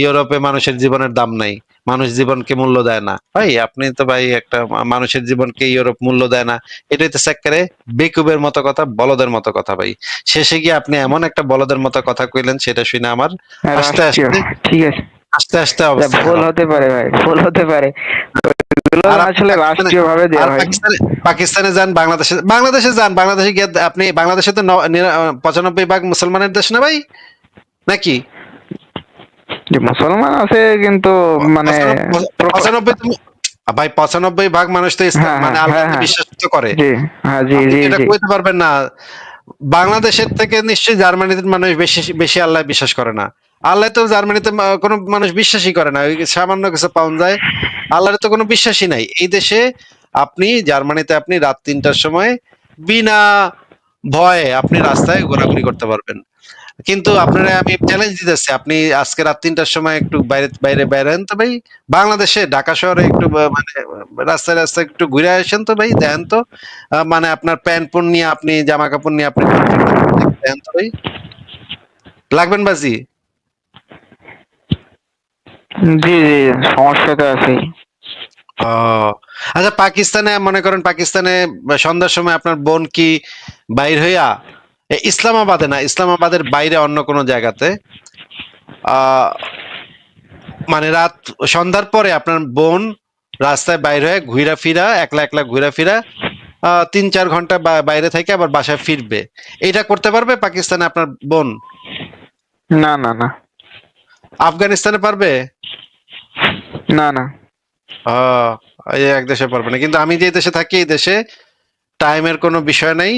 A: ইউরোপে মানুষের জীবনের দাম নাই, মানুষ জীবনকে মূল্য দেয় না। ভাই আপনি তো ভাই একটা মানুষের জীবনকে ইউরোপ মূল্য দেয় না, এটাই তো সেক্কারে বেকুবের মতো কথা, বলদের মতো কথা ভাই। শেষে গিয়ে আপনি এমন একটা বলদের মতো কথা কইলেন, সেটা শুনে আমার হাসতে
F: রাষ্ট্রীয়,
A: হাসতে
F: ঠিক আছে।
A: হাসতে হাসতে
F: তা
A: অবস্থা
F: ভুল
A: খারাপ।
F: হতে পারে ভাই, ভুল হতে পারে। এগুলো
A: আর আপনি
F: আসলে রাষ্ট্রীয় ভাবে
A: আর
F: দেওয়া হয়।
A: পাকিস্তানে যান, বাংলাদেশে যান, বাংলাদেশে গিয়ে আপনি, বাংলাদেশে তো 95% মুসলমানের দেশ না ভাই, নাকি?
F: যে মুসলমান আছে কিন্তু মানে
A: 95 ভাই 95% মানুষ তো ইসলাম
F: হ্যাঁ
A: মানে
F: হ্যাঁ হ্যাঁ
A: আল্লাহকে
F: হ্যাঁ,
A: বিশ্বাস তো করে।
F: জি হ্যাঁ, জি
A: আপনি
F: জি
A: কি এটা
F: জি।
A: কইতে পারবেন না? বাংলাদেশের থেকে নিশ্চয়ই জার্মানিতে মানুষ বেশি বেশি আল্লাহ বিশ্বাস করে না। আল্লাহ তো জার্মানিতে কোনো মানুষ বিশ্বাসই করে না, ওই সামান্য কিছু পাওয়া যায়, আল্লাহর তো কোনো বিশ্বাসই নাই। এই দেশে আপনি জার্মানিতে আপনি রাত 3টার সময় বিনা ভয়ে আপনি রাস্তায় ঘোরাঘুরি করতে পারবেন। কিন্তু আপনারা আমি চ্যালেঞ্জ দিতেছি, আপনি আজকে রাত 3টার সময় একটু বাইরে বাইরে বেরেন তো ভাই, বাংলাদেশে ঢাকা শহরে একটু মানে রাস্তায় রাস্তায় একটু ঘুরে আসেন তো ভাই, দেখেন তো মানে আপনার প্যান্ট পুন নিয়ে আপনি জামা কাপড় নিয়ে আপনি দেখেন তো ভাই, লাগবেন বাজি।
F: জি জি, সমস্যা তো আছে।
A: ও আচ্ছা, পাকিস্তানে মনে করেন পাকিস্তানে সন্ধ্যার সময় আপনার বোন কি বাইর হইয়া ইসলামাবাদে না, ইসলামাবাদের বাইরে অন্য কোনো জায়গাতে আহ মানে রাত সন্ধ্যার পরে আপনার বোন রাস্তায় বাইর হয়ে ঘুরা ফিরা, একলা একলা ঘুরা ফিরা 3-4 ঘন্টা বাইরে থেকে আবার বাসায় ফিরবে। এটা করতে পারবে পাকিস্তানে আপনার বোন?
F: না না না
A: আফগানিস্তানে পারবে?
F: না না
A: আহ, এই এক দেশে পারবে না, কিন্তু আমি যে দেশে থাকি এই দেশে টাইমের কোনো বিষয় নাই।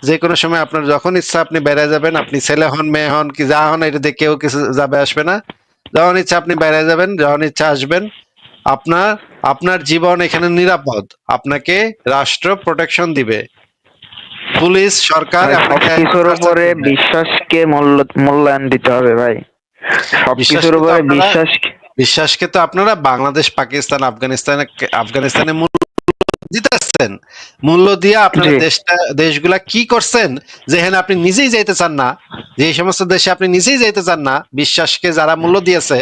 A: যে কোনো সময় আপনার যখন ইচ্ছা আপনি বেড়ে যাবেন, আপনি ছেলে হন মেয়ে হন কি যা হন, এটা দিয়ে কেউ কিছু যাবে আসবে না। যখন ইচ্ছা আপনি বেড়ে যাবেন, যখন ইচ্ছা আসবেন। আপনার আপনার জীবন এখানে নিরাপদ, আপনাকে রাষ্ট্র প্রোটেকশন দিবে, পুলিশ সরকার
F: ভাই,
A: আপনাকে
F: সবকিছুর
A: 100%
F: উপরে
A: দিবে।
F: বিশ্বাসকে মূল্যায়ন দিতে হবে ভাই, সবকিছুর
A: বিশ্বাসকে তো
F: উপরে
A: আপনারা
F: বিশ্বাস।
A: বিশ্বাসকে তো আপনারা বাংলাদেশ, পাকিস্তান, আফগানিস্তানে মূল্য দিতেছেন। মূল্য দিয়ে আপনারা
F: জি
A: দেশগুলা কি করছেন, যেখানে আপনি নিজেই যাইতে চান না, যে সমস্ত দেশে আপনি নিজেই যাইতে চান না, বিশ্বাসকে যারা মূল্য দিয়েছে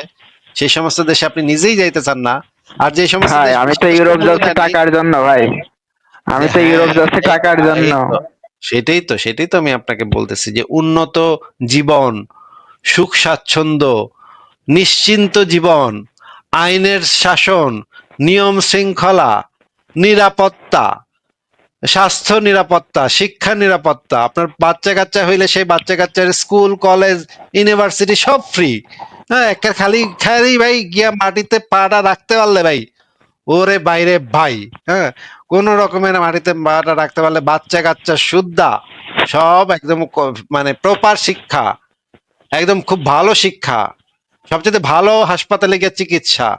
A: সেই সমস্ত দেশে আপনি নিজেই যাইতে চান না। আর যে সমস্ত
F: ভাই,
A: দেশ
F: আমি তো
A: বিশ্বাসকে
F: ইউরোপ
A: মূল্য
F: যাচ্ছি
A: দেয় নাই,
F: টাকার জন্য ভাই, আমি তো
A: হ্যাঁ,
F: ইউরোপ যাচ্ছি টাকার জন্য।
A: এই তো, সেটাই তো আমি আপনাকে বলতেছি যে উন্নত জীবন, সুখ স্বাচ্ছন্দ্য, নিশ্চিন্ত জীবন, আইনের শাসন, নিয়ম শৃঙ্খলা, নিরাপত্তা, স্বাস্থ্য নিরাপত্তা, শিক্ষা নিরাপত্তা, আপনার বাচ্চা কাচ্চা হইলে সেই বাচ্চা কাচ্চার স্কুল কলেজ ইউনিভার্সিটি সব ফ্রি। হ্যাঁ, একটা খালি খালি ভাই গিয়া মাটিতে পাটা রাখতে পারলে ভাই, ওরে বাইরে ভাই, হ্যাঁ, কোন রকমের মাটিতে পাটা রাখতে পারলে বাচ্চা কাচ্চা সুদ্ধা সব একদম মানে প্রপার শিক্ষা, একদম খুব ভালো শিক্ষা, সবচেয়ে ভালো হাসপাতালে গিয়ে চিকিৎসা,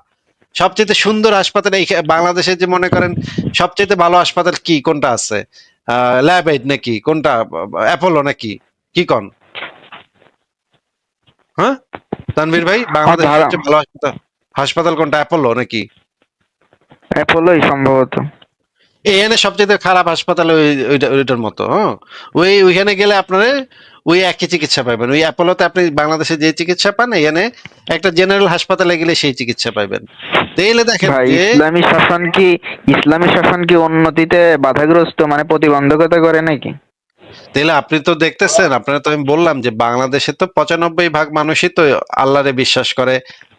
A: সবচেয়ে সুন্দর হাসপাতাল এই বাংলাদেশে যে মনে করেন সবচেয়ে ভালো হাসপাতাল কি কোনটা আছে? ল্যাব এইড নাকি কোনটা? অ্যাপোলো নাকি? কি কোন? হ্যাঁ, তানভীর ভাই,
F: আমার
A: বাংলাদেশের
F: ধারণা
A: সবচেয়ে ভালো হাসপাতাল হাসপাতাল কোনটা? অ্যাপোলো নাকি?
F: অ্যাপোলোই সম্ভবত।
A: এখানে সবচেয়ে খারাপ হাসপাতাল ওইটার মতো। হ্যাঁ, ওইখানে গেলে আপনারা ওই একই চিকিৎসা পাবেন। ওই অ্যাপোলোতে আপনি বাংলাদেশে যে চিকিৎসা পান, এখানে একটা জেনারেল হাসপাতালে গেলে সেই চিকিৎসা পাবেন। তাইলে দেখেন
F: ভাই,
A: যে
F: ইসলামী শাসন কি উন্নতিতে বাধাগ্রস্ত, মানে প্রতিবন্ধকতা করে নাকি?
A: তাহলে আপনি তো দেখতেছেন, আপনারা তো আমি বললাম যে বাংলাদেশে তো 95% মানুষই তো আল্লাহরে বিশ্বাস করে,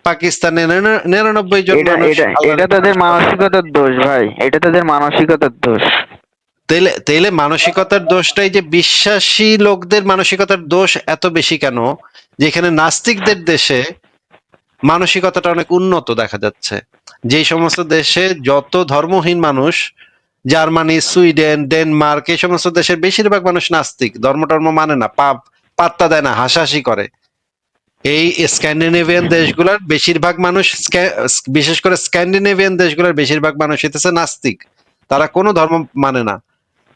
A: পাকিস্তানে 99 জন
F: এটা
A: মানুষ
F: এটা
A: আল্লাহরে
F: এটা তাদের
A: বিশ্বাস করে না।
F: মানসিকতার দোষ ভাই, এটা তাদের মানসিকতার দোষ।
A: তাইলে মানসিকতার দোষটাই, যে বিশ্বাসী লোকদের মানসিকতার দোষ এত বেশি কেন, যেখানে নাস্তিকদের দেশে মানসিকতাটা অনেক উন্নত দেখা যাচ্ছে। যেই সমস্ত দেশে যত ধর্মহীন মানুষ, জার্মানি, সুইডেন, ডেনমার্ক, এই সমস্ত দেশের বেশিরভাগ মানুষ নাস্তিক, ধর্ম টর্ম মানে না, পাত্তা দেয় না, হাসাহাসি করে। এই স্ক্যান্ডিনেভিয়ান দেশগুলোর বেশিরভাগ মানুষ, বিশেষ করে স্ক্যান্ডিনেভিয়ান দেশগুলোর বেশিরভাগ মানুষ হইতেছে নাস্তিক, তারা কোনো ধর্ম মানে না।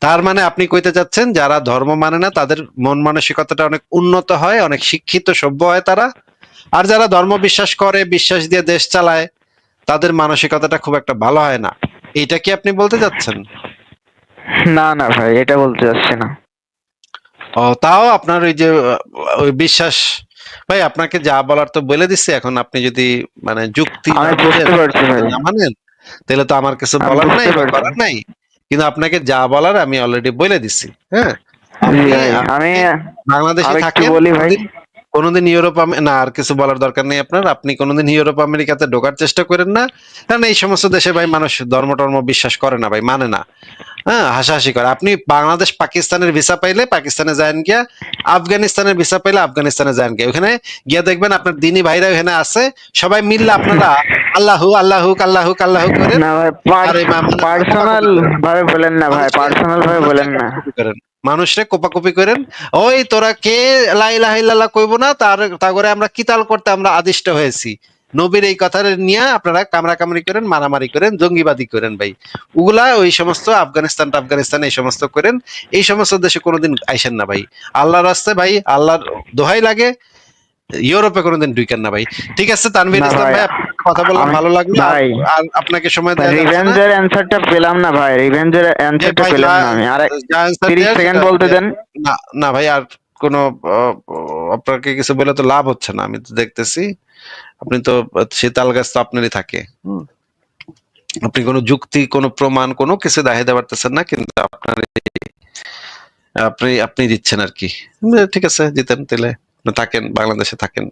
A: তার মানে আপনি কইতে চাচ্ছেন যারা ধর্ম মানে না তাদের মন মানসিকতাটা অনেক উন্নত হয়, অনেক শিক্ষিত সভ্য হয় তারা। আর যারা ধর্ম বিশ্বাস করে, বিশ্বাস দিয়ে দেশ চালায়, তাদের মানসিকতাটা খুব একটা ভালো হয় না। এইটা কি আপনি বলতে চাচ্ছেন?
F: না না ভাই, এটা বলতে চাচ্ছি না।
A: ও, তাও আপনার ওই যে ওই বিশ্বাস, ভাই আপনাকে যা বলার তো বলে দিচ্ছি, এখন আপনি যদি মানে যুক্তি না
F: আমি
A: বুঝেন,
F: বুঝতে পারছি ভাই,
A: না মানেন, তাহলে তো আমার কিছু
F: আমি
A: বলার নাই
F: বুঝতে
A: বা
F: পারছি।
A: করার নাই। কিন্তু আপনাকে যা বলার আমি অলরেডি বলে দিচ্ছি। হ্যাঁ,
F: জি
A: আপনি
F: ভাই, আমি
A: আপনি বাংলাদেশে
F: আরেকটু
A: থাকেন,
F: বলি ভাই।
A: কোনোদিন ইউরোপ না, আর কিছু বলার দরকার নেই আপনার। আপনি কোনোদিন ইউরোপ আমেরিকাতে ঢোকার চেষ্টা করেন না, কারণ এই সমস্ত দেশে ভাই মানুষ ধর্ম টর্ম বিশ্বাস করে না ভাই, মানে না। হ্যাঁ, হাসাহাসি করে। আপনি বাংলাদেশ পাকিস্তানের ভিসা পাইলে পাকিস্তানে যান গিয়া, আফগানিস্তানের ভিসা পাইলে আফগানিস্তানে যান গিয়া, ওখানে গিয়া দেখবেন আপনার দিনী ভাইরা ওখানে আছে, সবাই মিললে আপনারা আল্লাহু আল্লাহু আল্লাহু আল্লাহু করেন।
F: না ভাই,
A: আর এই মানে
F: পার্সোনাল
A: কোপাকুপি করেন,
F: ভাবে বলেন না ভাই,
A: মানুষকে
F: পার্সোনাল ভাবে
A: মানুষকে
F: বলেন না।
A: কোপাকুপি করেন, মানুষরে কোপাকুপি করেন। ওই তোরা কে লা ইলাহা ইল্লাল্লাহ কইব না, তা করে আমরা কিতাল করতে আমরা আদিষ্ট হয়েছি। নবীর এই কথা নিয়ে আপনারা কামড়াকামড়ি করেন, মারামারি করেন, জঙ্গিবাদী করেন ভাই। ওগুলা ওই সমস্ত আফগানিস্তান এই সমস্ত করেন। এই সমস্ত দেশে কোনোদিন আইসেন না ভাই। আল্লাহর রাস্তায় ভাই, আল্লাহর দোহাই লাগে, ইউরোপে কোনোদিন ঢুকেন না ভাই। ঠিক আছে তানভীর
F: না
A: ইসলাম
F: ভাই,
A: ভাই, আপনার সাথে কথা বললাম,
F: আমি
A: ভালো লাগলো। আর
F: ভাই
A: আর আপনাকে সময় দেওয়া যাচ্ছে না।
F: রিভেঞ্জের অ্যান্সারটা পেলাম না ভাই, রিভেঞ্জের
A: যে
F: অ্যান্সারটা
A: ভাই
F: পেলাম না আমি। আর
A: যা answer
F: 30
A: দেওয়ার
F: সেকেন্ড
A: সেটা
F: বলতে দেন।
A: না, না ভাই, আর কোনো আপনাকে কিছু বলে তো লাভ হচ্ছে না, আমি তো দেখতেছি। আপনি তো সে তাল গাছ তো আপনারই থাকে। আপনি কোনো যুক্তি, কোনো প্রমাণ, কোনো কিছু দেখাইতে পারতেছেন না, কিন্তু আপনি দিচ্ছেন আর কি। ঠিক আছে, দিতেন তাহলে, থাকেন বাংলাদেশে থাকেন।